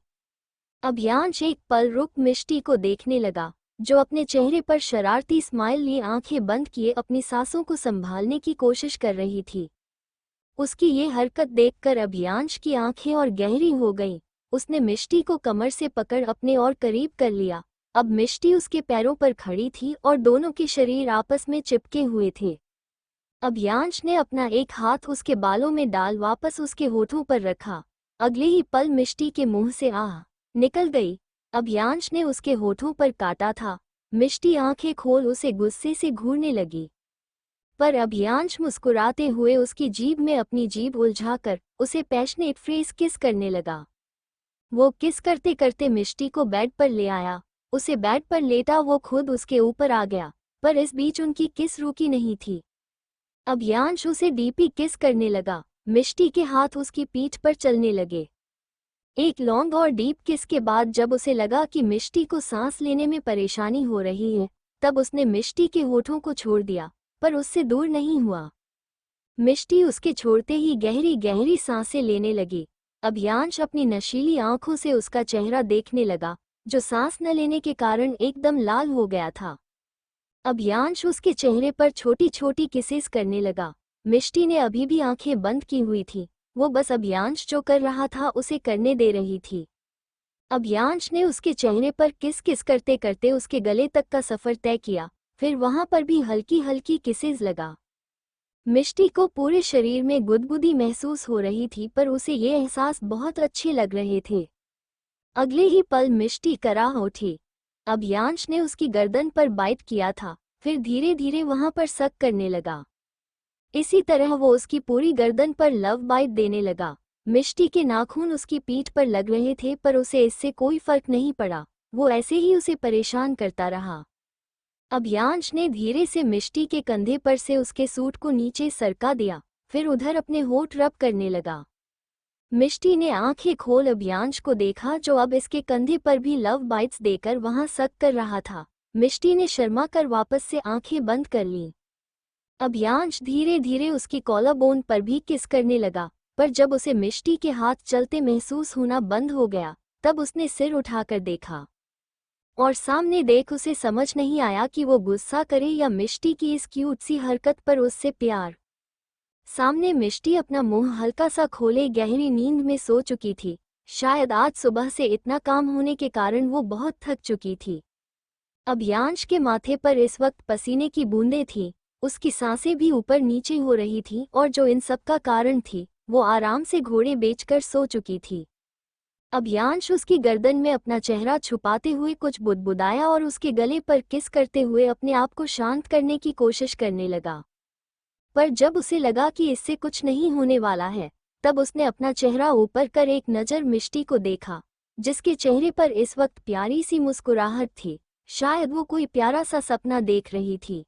अभियांश एक पल रुक मिष्टी को देखने लगा, जो अपने चेहरे पर शरारती स्माइल लिए आंखें बंद किए अपनी सांसों को संभालने की कोशिश कर रही थी। उसकी ये हरकत देखकर अभियांश की आंखें और गहरी हो गईं। उसने मिष्टी को कमर से पकड़ अपने और करीब कर लिया। अब मिष्टी उसके पैरों पर खड़ी थी और दोनों के शरीर आपस में चिपके हुए थे। अभियांश ने अपना एक हाथ उसके बालों में डाल वापस उसके होठों पर रखा। अगले ही पल मिष्टी के मुंह से आह निकल गई। अभियांश ने उसके होठों पर काटा था। मिष्टी आंखें खोल उसे गुस्से से घूरने लगी, पर अभियांश मुस्कुराते हुए उसकी जीभ में अपनी जीभ उलझाकर उसे पैशनेट फ्रेज किस करने लगा। वो किस करते करते मिष्टी को बेड पर ले आया। उसे बेड पर लेटा वो खुद उसके ऊपर आ गया, पर इस बीच उनकी किस रुकी नहीं थी। अभियांश उसे डीपी किस करने लगा। मिष्टी के हाथ उसकी पीठ पर चलने लगे। एक लॉन्ग और डीप किस के बाद जब उसे लगा कि मिष्टी को सांस लेने में परेशानी हो रही है, तब उसने मिष्टी के होठों को छोड़ दिया, पर उससे दूर नहीं हुआ। मिष्टी उसके छोड़ते ही गहरी गहरी सांसें लेने लगी। अभियांश अपनी नशीली आंखों से उसका चेहरा देखने लगा, जो सांस न लेने के कारण एकदम लाल हो गया था। अभियांश उसके चेहरे पर छोटी छोटी किसेस करने लगा। मिष्टी ने अभी भी आंखें बंद की हुई थी। वो बस अभियांश जो कर रहा था उसे करने दे रही थी। अभियांश ने उसके चेहरे पर किस किस करते करते उसके गले तक का सफर तय किया, फिर वहां पर भी हल्की हल्की किसेज लगा। मिष्टी को पूरे शरीर में गुदगुदी महसूस हो रही थी, पर उसे ये एहसास बहुत अच्छे लग रहे थे। अगले ही पल मिष्टी कराह उठी। अभियांश ने उसकी गर्दन पर बाइट किया था, फिर धीरे धीरे वहां पर सक करने लगा। इसी तरह वो उसकी पूरी गर्दन पर लव बाइट देने लगा। मिष्टी के नाखून उसकी पीठ पर लग रहे थे, पर उसे इससे कोई फर्क नहीं पड़ा। वो ऐसे ही उसे परेशान करता रहा। अभियांश ने धीरे से मिष्टी के कंधे पर से उसके सूट को नीचे सरका दिया, फिर उधर अपने होठ रब करने लगा। मिष्टी ने आंखें खोल अभियांश को देखा, जो अब इसके कंधे पर भी लव बाइट्स देकर वहां सक कर रहा था। मिष्टी ने शर्मा कर वापस से आंखें बंद कर लीं। अभियांश धीरे धीरे उसकी कॉलर बोन पर भी किस करने लगा, पर जब उसे मिष्टी के हाथ चलते महसूस होना बंद हो गया, तब उसने सिर उठाकर देखा और सामने देख उसे समझ नहीं आया कि वो गुस्सा करे या मिष्टी की इस क्यूट सी हरकत पर उससे प्यार। सामने मिष्टी अपना मुंह हल्का सा खोले गहरी नींद में सो चुकी थी। शायद आज सुबह से इतना काम होने के कारण वो बहुत थक चुकी थी। अभियांश के माथे पर इस वक्त पसीने की बूंदें थीं। उसकी सांसें भी ऊपर नीचे हो रही थीं, और जो इन सब का कारण थी, वो आराम से घोड़े बेचकर सो चुकी थी। अभियांश उसकी गर्दन में अपना चेहरा छुपाते हुए कुछ बुदबुदाया और उसके गले पर किस करते हुए अपने आप को शांत करने की कोशिश करने लगा। पर जब उसे लगा कि इससे कुछ नहीं होने वाला है, तब उसने अपना चेहरा ऊपर कर एक नज़र मिष्टी को देखा, जिसके चेहरे पर इस वक्त प्यारी सी मुस्कुराहट थी। शायद वो कोई प्यारा सा सपना देख रही थी।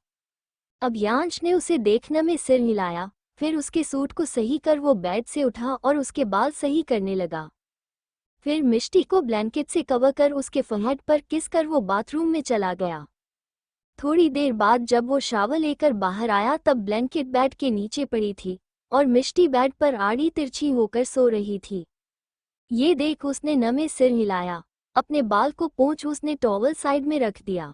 अभियांश ने उसे देखने में सिर हिलाया, फिर उसके सूट को सही कर वो बेड से उठा और उसके बाल सही करने लगा। फिर मिष्टी को ब्लैंकेट से कवर कर उसके फरहेड पर किस कर वो बाथरूम में चला गया। थोड़ी देर बाद जब वो शावर लेकर बाहर आया, तब ब्लैंकेट बेड के नीचे पड़ी थी और मिष्टी बेड पर आड़ी तिरछी होकर सो रही थी। ये देख उसने नमे सिर हिलाया। अपने बाल को पोंछ उसने टॉवल साइड में रख दिया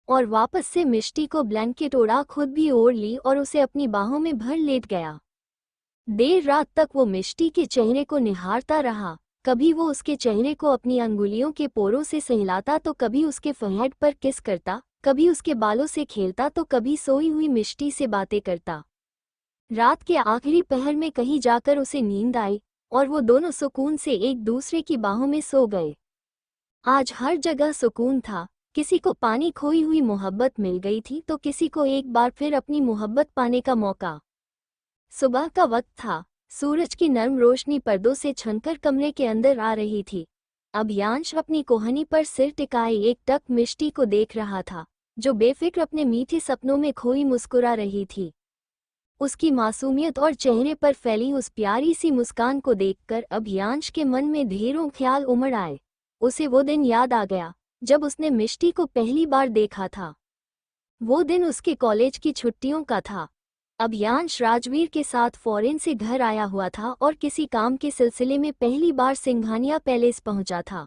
और वापस से मिष्टी को ब्लैंकेट ओढ़ा, खुद भी ओढ़ ली और उसे अपनी बाहों में भर लेट गया। देर रात तक वो मिष्टी के चेहरे को निहारता रहा। कभी वो उसके चेहरे को अपनी अंगुलियों के पोरों से सहलाता, तो कभी उसके फरहेड पर किस करता, कभी उसके बालों से खेलता, तो कभी सोई हुई मिष्टी से बातें करता। रात के आखिरी पहर में कहीं जाकर उसे नींद आई और वो दोनों सुकून से एक दूसरे की बाहों में सो गए। आज हर जगह सुकून था। किसी को पानी खोई हुई मोहब्बत मिल गई थी, तो किसी को एक बार फिर अपनी मोहब्बत पाने का मौका। सुबह का वक्त था। सूरज की नर्म रोशनी पर्दों से छनकर कमरे के अंदर आ रही थी। अभियांश अपनी कोहनी पर सिर टिकाए एक टक मिष्टी को देख रहा था, जो बेफिक्र अपने मीठे सपनों में खोई मुस्कुरा रही थी। उसकी मासूमियत और चेहरे पर फैली उस प्यारी सी मुस्कान को देखकर अभियांश के मन में ढेरों ख्याल उमड़ आए। उसे वो दिन याद आ गया जब उसने मिष्टी को पहली बार देखा था। वो दिन उसके कॉलेज की छुट्टियों का था। अभियांश राजवीर के साथ फॉरेन से घर आया हुआ था और किसी काम के सिलसिले में पहली बार सिंघानिया पैलेस पहुंचा था।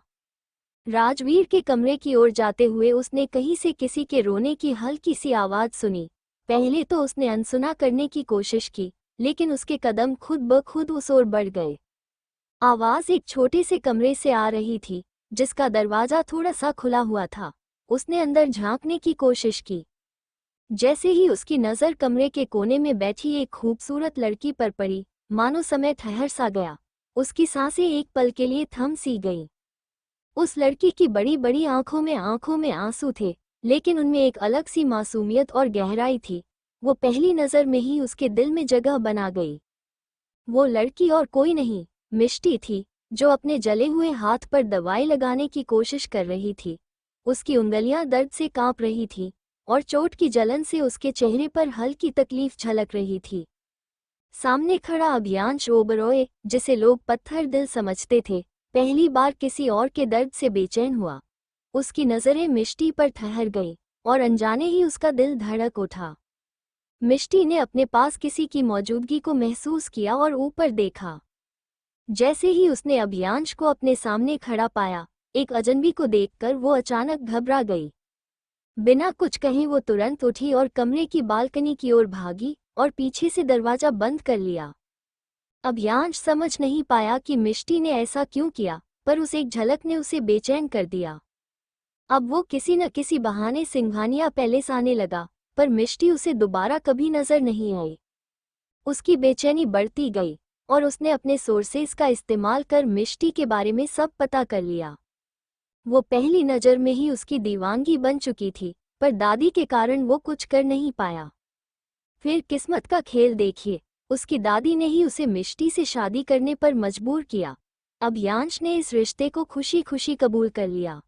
राजवीर के कमरे की ओर जाते हुए उसने कहीं से किसी के रोने की हल्की सी आवाज सुनी। पहले तो उसने अनसुना करने की कोशिश की, लेकिन उसके कदम खुद ब खुद उस ओर बढ़ गए। आवाज एक छोटे से कमरे से आ रही थी, जिसका दरवाजा थोड़ा सा खुला हुआ था। उसने अंदर झांकने की कोशिश की। जैसे ही उसकी नज़र कमरे के कोने में बैठी एक खूबसूरत लड़की पर पड़ी, मानो समय ठहर सा गया। उसकी सांसें एक पल के लिए थम सी गईं। उस लड़की की बड़ी बड़ी आंखों में आंसू थे, लेकिन उनमें एक अलग सी मासूमियत और गहराई थी। वो पहली नज़र में ही उसके दिल में जगह बना गई। वो लड़की और कोई नहीं, मिष्टी थी, जो अपने जले हुए हाथ पर दवाई लगाने की कोशिश कर रही थी। उसकी उंगलियां दर्द से कांप रही थीं और चोट की जलन से उसके चेहरे पर हल्की तकलीफ झलक रही थी। सामने खड़ा अभियांश ओबरॉय, जिसे लोग पत्थर दिल समझते थे, पहली बार किसी और के दर्द से बेचैन हुआ। उसकी नज़रें मिष्टी पर ठहर गईं और अनजाने ही उसका दिल धड़क उठा। मिष्टी ने अपने पास किसी की मौजूदगी को महसूस किया और ऊपर देखा। जैसे ही उसने अभियांश को अपने सामने खड़ा पाया, एक अजनबी को देखकर वो अचानक घबरा गई। बिना कुछ कहे वो तुरंत उठी और कमरे की बालकनी की ओर भागी और पीछे से दरवाजा बंद कर लिया। अभियांश समझ नहीं पाया कि मिष्टी ने ऐसा क्यों किया, पर उस एक झलक ने उसे बेचैन कर दिया। अब वो किसी न किसी बहाने सिंघानिया पैलेस आने लगा, पर मिष्टी उसे दोबारा कभी नजर नहीं आई। उसकी बेचैनी बढ़ती गई और उसने अपने सोर्सेस का इस्तेमाल कर मिष्टी के बारे में सब पता कर लिया। वो पहली नज़र में ही उसकी दीवानगी बन चुकी थी, पर दादी के कारण वो कुछ कर नहीं पाया। फिर किस्मत का खेल देखिए, उसकी दादी ने ही उसे मिष्टी से शादी करने पर मजबूर किया। अभियांश ने इस रिश्ते को खुशी खुशी कबूल कर लिया।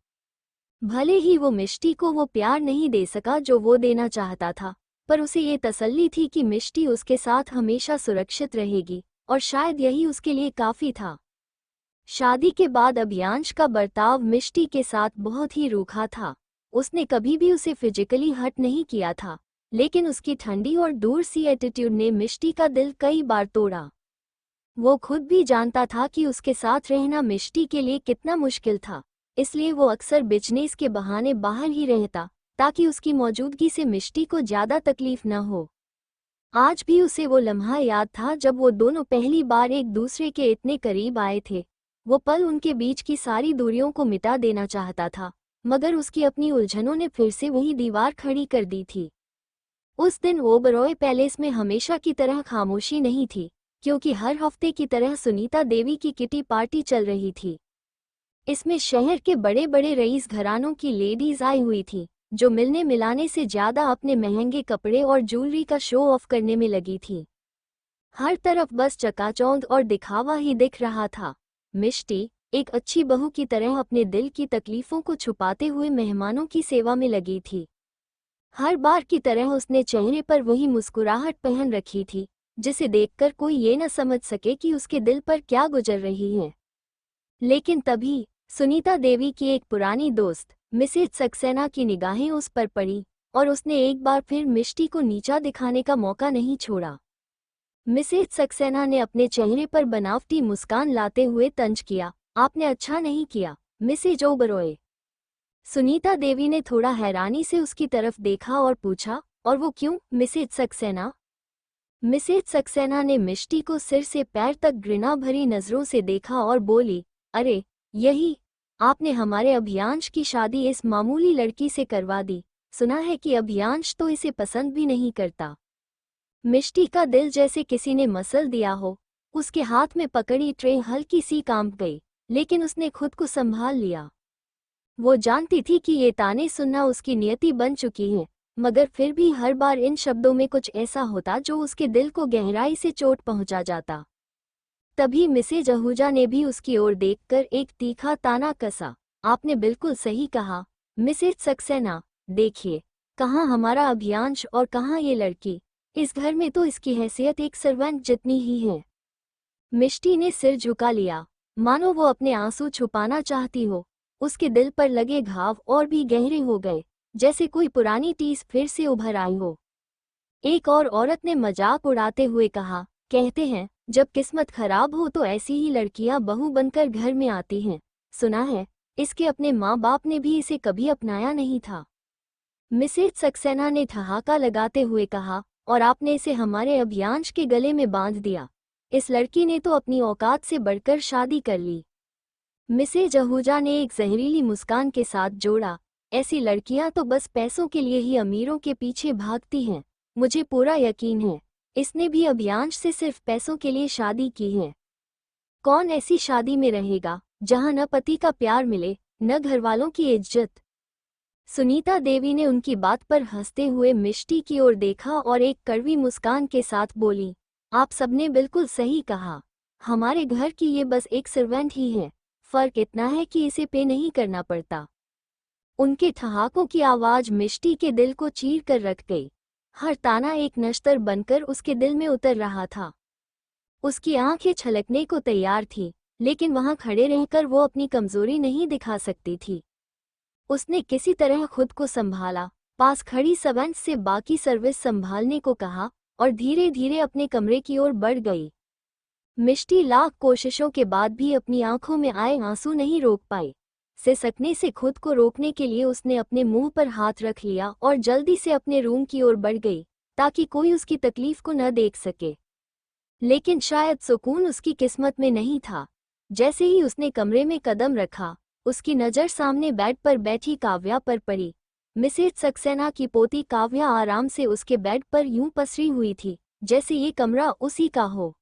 भले ही वो मिष्टी को वो प्यार नहीं दे सका जो वो देना चाहता था, पर उसे ये तसल्ली थी कि मिष्टी उसके साथ हमेशा सुरक्षित रहेगी, और शायद यही उसके लिए काफ़ी था। शादी के बाद अभियांश का बर्ताव मिष्टी के साथ बहुत ही रूखा था। उसने कभी भी उसे फिजिकली हर्ट नहीं किया था, लेकिन उसकी ठंडी और दूर सी एटीट्यूड ने मिष्टी का दिल कई बार तोड़ा। वो खुद भी जानता था कि उसके साथ रहना मिष्टी के लिए कितना मुश्किल था, इसलिए वो अक्सर बिजनेस के बहाने बाहर ही रहता, ताकि उसकी मौजूदगी से मिष्टी को ज़्यादा तकलीफ न हो। आज भी उसे वो लम्हा याद था जब वो दोनों पहली बार एक दूसरे के इतने करीब आए थे। वो पल उनके बीच की सारी दूरियों को मिटा देना चाहता था, मगर उसकी अपनी उलझनों ने फिर से वही दीवार खड़ी कर दी थी। उस दिन ओबरॉय पैलेस में हमेशा की तरह खामोशी नहीं थी, क्योंकि हर हफ्ते की तरह सुनीता देवी की किटी पार्टी चल रही थी। इसमें शहर के बड़े बड़े रईस घरानों की लेडीज आई हुई थी, जो मिलने मिलाने से ज़्यादा अपने महंगे कपड़े और ज्वेलरी का शो ऑफ करने में लगी थी। हर तरफ बस चकाचौंध और दिखावा ही दिख रहा था। मिष्टी, एक अच्छी बहू की तरह अपने दिल की तकलीफ़ों को छुपाते हुए मेहमानों की सेवा में लगी थी। हर बार की तरह उसने चेहरे पर वही मुस्कुराहट पहन रखी थी, जिसे देखकर कोई ये न समझ सके कि उसके दिल पर क्या गुजर रही है। लेकिन तभी सुनीता देवी की एक पुरानी दोस्त मिसेज सक्सेना की निगाहें उस पर पड़ी, और उसने एक बार फिर मिष्टी को नीचा दिखाने का मौका नहीं छोड़ा। मिसेज सक्सेना ने अपने चेहरे पर बनावटी मुस्कान लाते हुए तंज किया, आपने अच्छा नहीं किया, मिसेज ओबरॉय। सुनीता देवी ने थोड़ा हैरानी से उसकी तरफ देखा और पूछा, और वो क्यों, मिसेज सक्सेना? मिसेज सक्सेना ने मिष्टी को सिर से पैर तक घृणा भरी नज़रों से देखा और बोली, अरे, यही, आपने हमारे अभियांश की शादी इस मामूली लड़की से करवा दी। सुना है कि अभियांश तो इसे पसंद भी नहीं करता। मिष्टी का दिल जैसे किसी ने मसल दिया हो। उसके हाथ में पकड़ी ट्रे हल्की सी कांप गई, लेकिन उसने खुद को संभाल लिया। वो जानती थी कि ये ताने सुनना उसकी नियति बन चुकी है, मगर फिर भी हर बार इन शब्दों में कुछ ऐसा होता जो उसके दिल को गहराई से चोट पहुंचा जाता। तभी मिसेज आहूजा ने भी उसकी ओर देखकर एक तीखा ताना कसा, आपने बिल्कुल सही कहा, मिसेज सक्सेना। देखिए, कहाँ हमारा अभियांश और कहाँ ये लड़की। इस घर में तो इसकी हैसियत एक सर्वेंट जितनी ही है। मिष्टी ने सिर झुका लिया, मानो वो अपने आंसू छुपाना चाहती हो। उसके दिल पर लगे घाव और भी गहरे हो गए, जैसे कोई पुरानी टीस फिर से उभर आई हो। एक और औरत ने मजाक उड़ाते हुए कहा, कहते हैं जब किस्मत खराब हो तो ऐसी ही लड़कियां बहू बनकर घर में आती हैं। सुना है इसके अपने माँ बाप ने भी इसे कभी अपनाया नहीं था। मिसेज सक्सेना ने ठहाका लगाते हुए कहा, और आपने इसे हमारे अभियांश के गले में बांध दिया। इस लड़की ने तो अपनी औकात से बढ़कर शादी कर ली। मिसेज आहूजा ने एक जहरीली मुस्कान के साथ जोड़ा, ऐसी लड़कियां तो बस पैसों के लिए ही अमीरों के पीछे भागती हैं। मुझे पूरा यकीन है इसने भी अभियांश से सिर्फ पैसों के लिए शादी की है। कौन ऐसी शादी में रहेगा जहां न पति का प्यार मिले न घरवालों की इज्जत। सुनीता देवी ने उनकी बात पर हंसते हुए मिष्टी की ओर देखा और एक कड़वी मुस्कान के साथ बोली, आप सबने बिल्कुल सही कहा। हमारे घर की ये बस एक सर्वेंट ही है, फर्क इतना है कि इसे पे नहीं करना पड़ता। उनके ठहाकों की आवाज मिष्टी के दिल को चीर कर रख गई। हर ताना एक नश्तर बनकर उसके दिल में उतर रहा था। उसकी आंखें छलकने को तैयार थीं, लेकिन वहां खड़े रहकर वो अपनी कमजोरी नहीं दिखा सकती थी। उसने किसी तरह खुद को संभाला, पास खड़ी सर्वेंट से बाकी सर्विस संभालने को कहा और धीरे धीरे अपने कमरे की ओर बढ़ गई। मिष्टी लाख कोशिशों के बाद भी अपनी आंखों में आए आंसू नहीं रोक पाई। सिसकने से खुद को रोकने के लिए उसने अपने मुंह पर हाथ रख लिया और जल्दी से अपने रूम की ओर बढ़ गई, ताकि कोई उसकी तकलीफ को न देख सके। लेकिन शायद सुकून उसकी किस्मत में नहीं था। जैसे ही उसने कमरे में कदम रखा, उसकी नज़र सामने बेड पर बैठी काव्या पर पड़ी। मिसेज सक्सेना की पोती काव्या आराम से उसके बेड पर यूं पसरी हुई थी जैसे ये कमरा उसी का हो।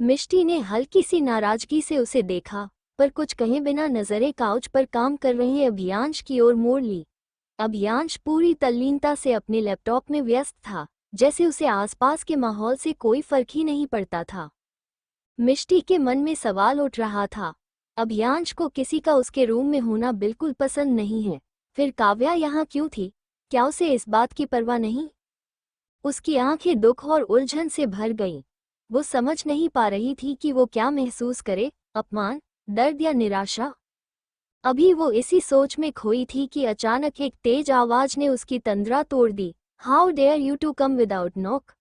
मिष्टी ने हल्की सी नाराजगी से उसे देखा, पर कुछ कहे बिना नजरें काउच पर काम कर रहे अभियांश की ओर मोड़ ली। अभियांश पूरी तल्लीनता से अपने लैपटॉप में व्यस्त था, जैसे उसे आसपास के माहौल से कोई फर्क ही नहीं पड़ता था। मिष्टी के मन में सवाल उठ रहा था, अभियांश को किसी का उसके रूम में होना बिल्कुल पसंद नहीं है, फिर काव्या यहाँ क्यों थी? क्या उसे इस बात की परवाह नहीं? उसकी आंखें दुख और उलझन से भर गईं। वो समझ नहीं पा रही थी कि वो क्या महसूस करे, अपमान, दर्द या निराशा। अभी वो इसी सोच में खोई थी कि अचानक एक तेज आवाज ने उसकी तंद्रा तोड़ दी, how dare you to come without knock.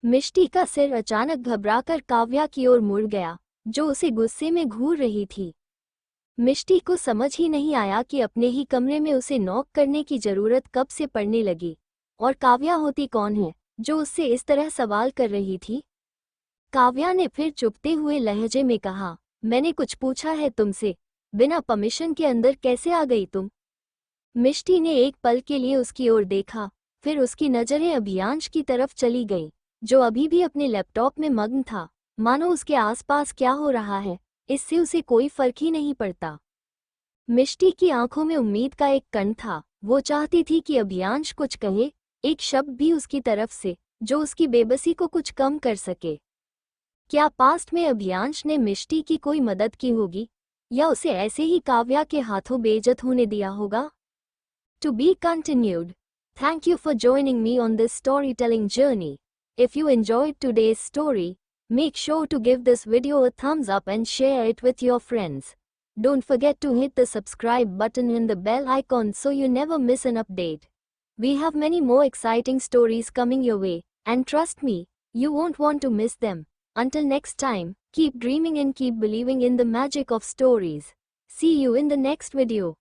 Mishti का सिर अचानक घबराकर काव्या की ओर मुड़ गया, जो उसे गुस्से में घूर रही थी। मिष्टी को समझ ही नहीं आया कि अपने ही कमरे में उसे नॉक करने की जरूरत कब से पड़ने लगी, और काव्या होती कौन है जो उससे इस तरह सवाल कर रही थी। काव्या ने फिर चुपते हुए लहजे में कहा, मैंने कुछ पूछा है तुमसे, बिना परमिशन के अंदर कैसे आ गई तुम? मिष्टी ने एक पल के लिए उसकी ओर देखा, फिर उसकी नजरें अभियांश की तरफ चली गईं, जो अभी भी अपने लैपटॉप में मग्न था, मानो उसके आसपास क्या हो रहा है इससे उसे कोई फर्क ही नहीं पड़ता। मिष्टी की आंखों में उम्मीद का एक कण था। वो चाहती थी कि अभियांश कुछ कहे, एक शब्द भी उसकी तरफ से, जो उसकी बेबसी को कुछ कम कर सके। क्या पास्ट में अभियांश ने मिष्टी की कोई मदद की होगी, या उसे ऐसे ही काव्या के हाथों बेइज्जत होने दिया होगा? To be continued. Thank you for joining me on this storytelling journey. If you enjoyed today's story, make sure to give this video a thumbs up and share it with your friends. Don't forget to hit the subscribe button and the bell icon so you never miss an update. We have many more exciting stories coming your way, and trust me, you won't want to miss them. Until next time, keep dreaming and keep believing in the magic of stories. See you in the next video.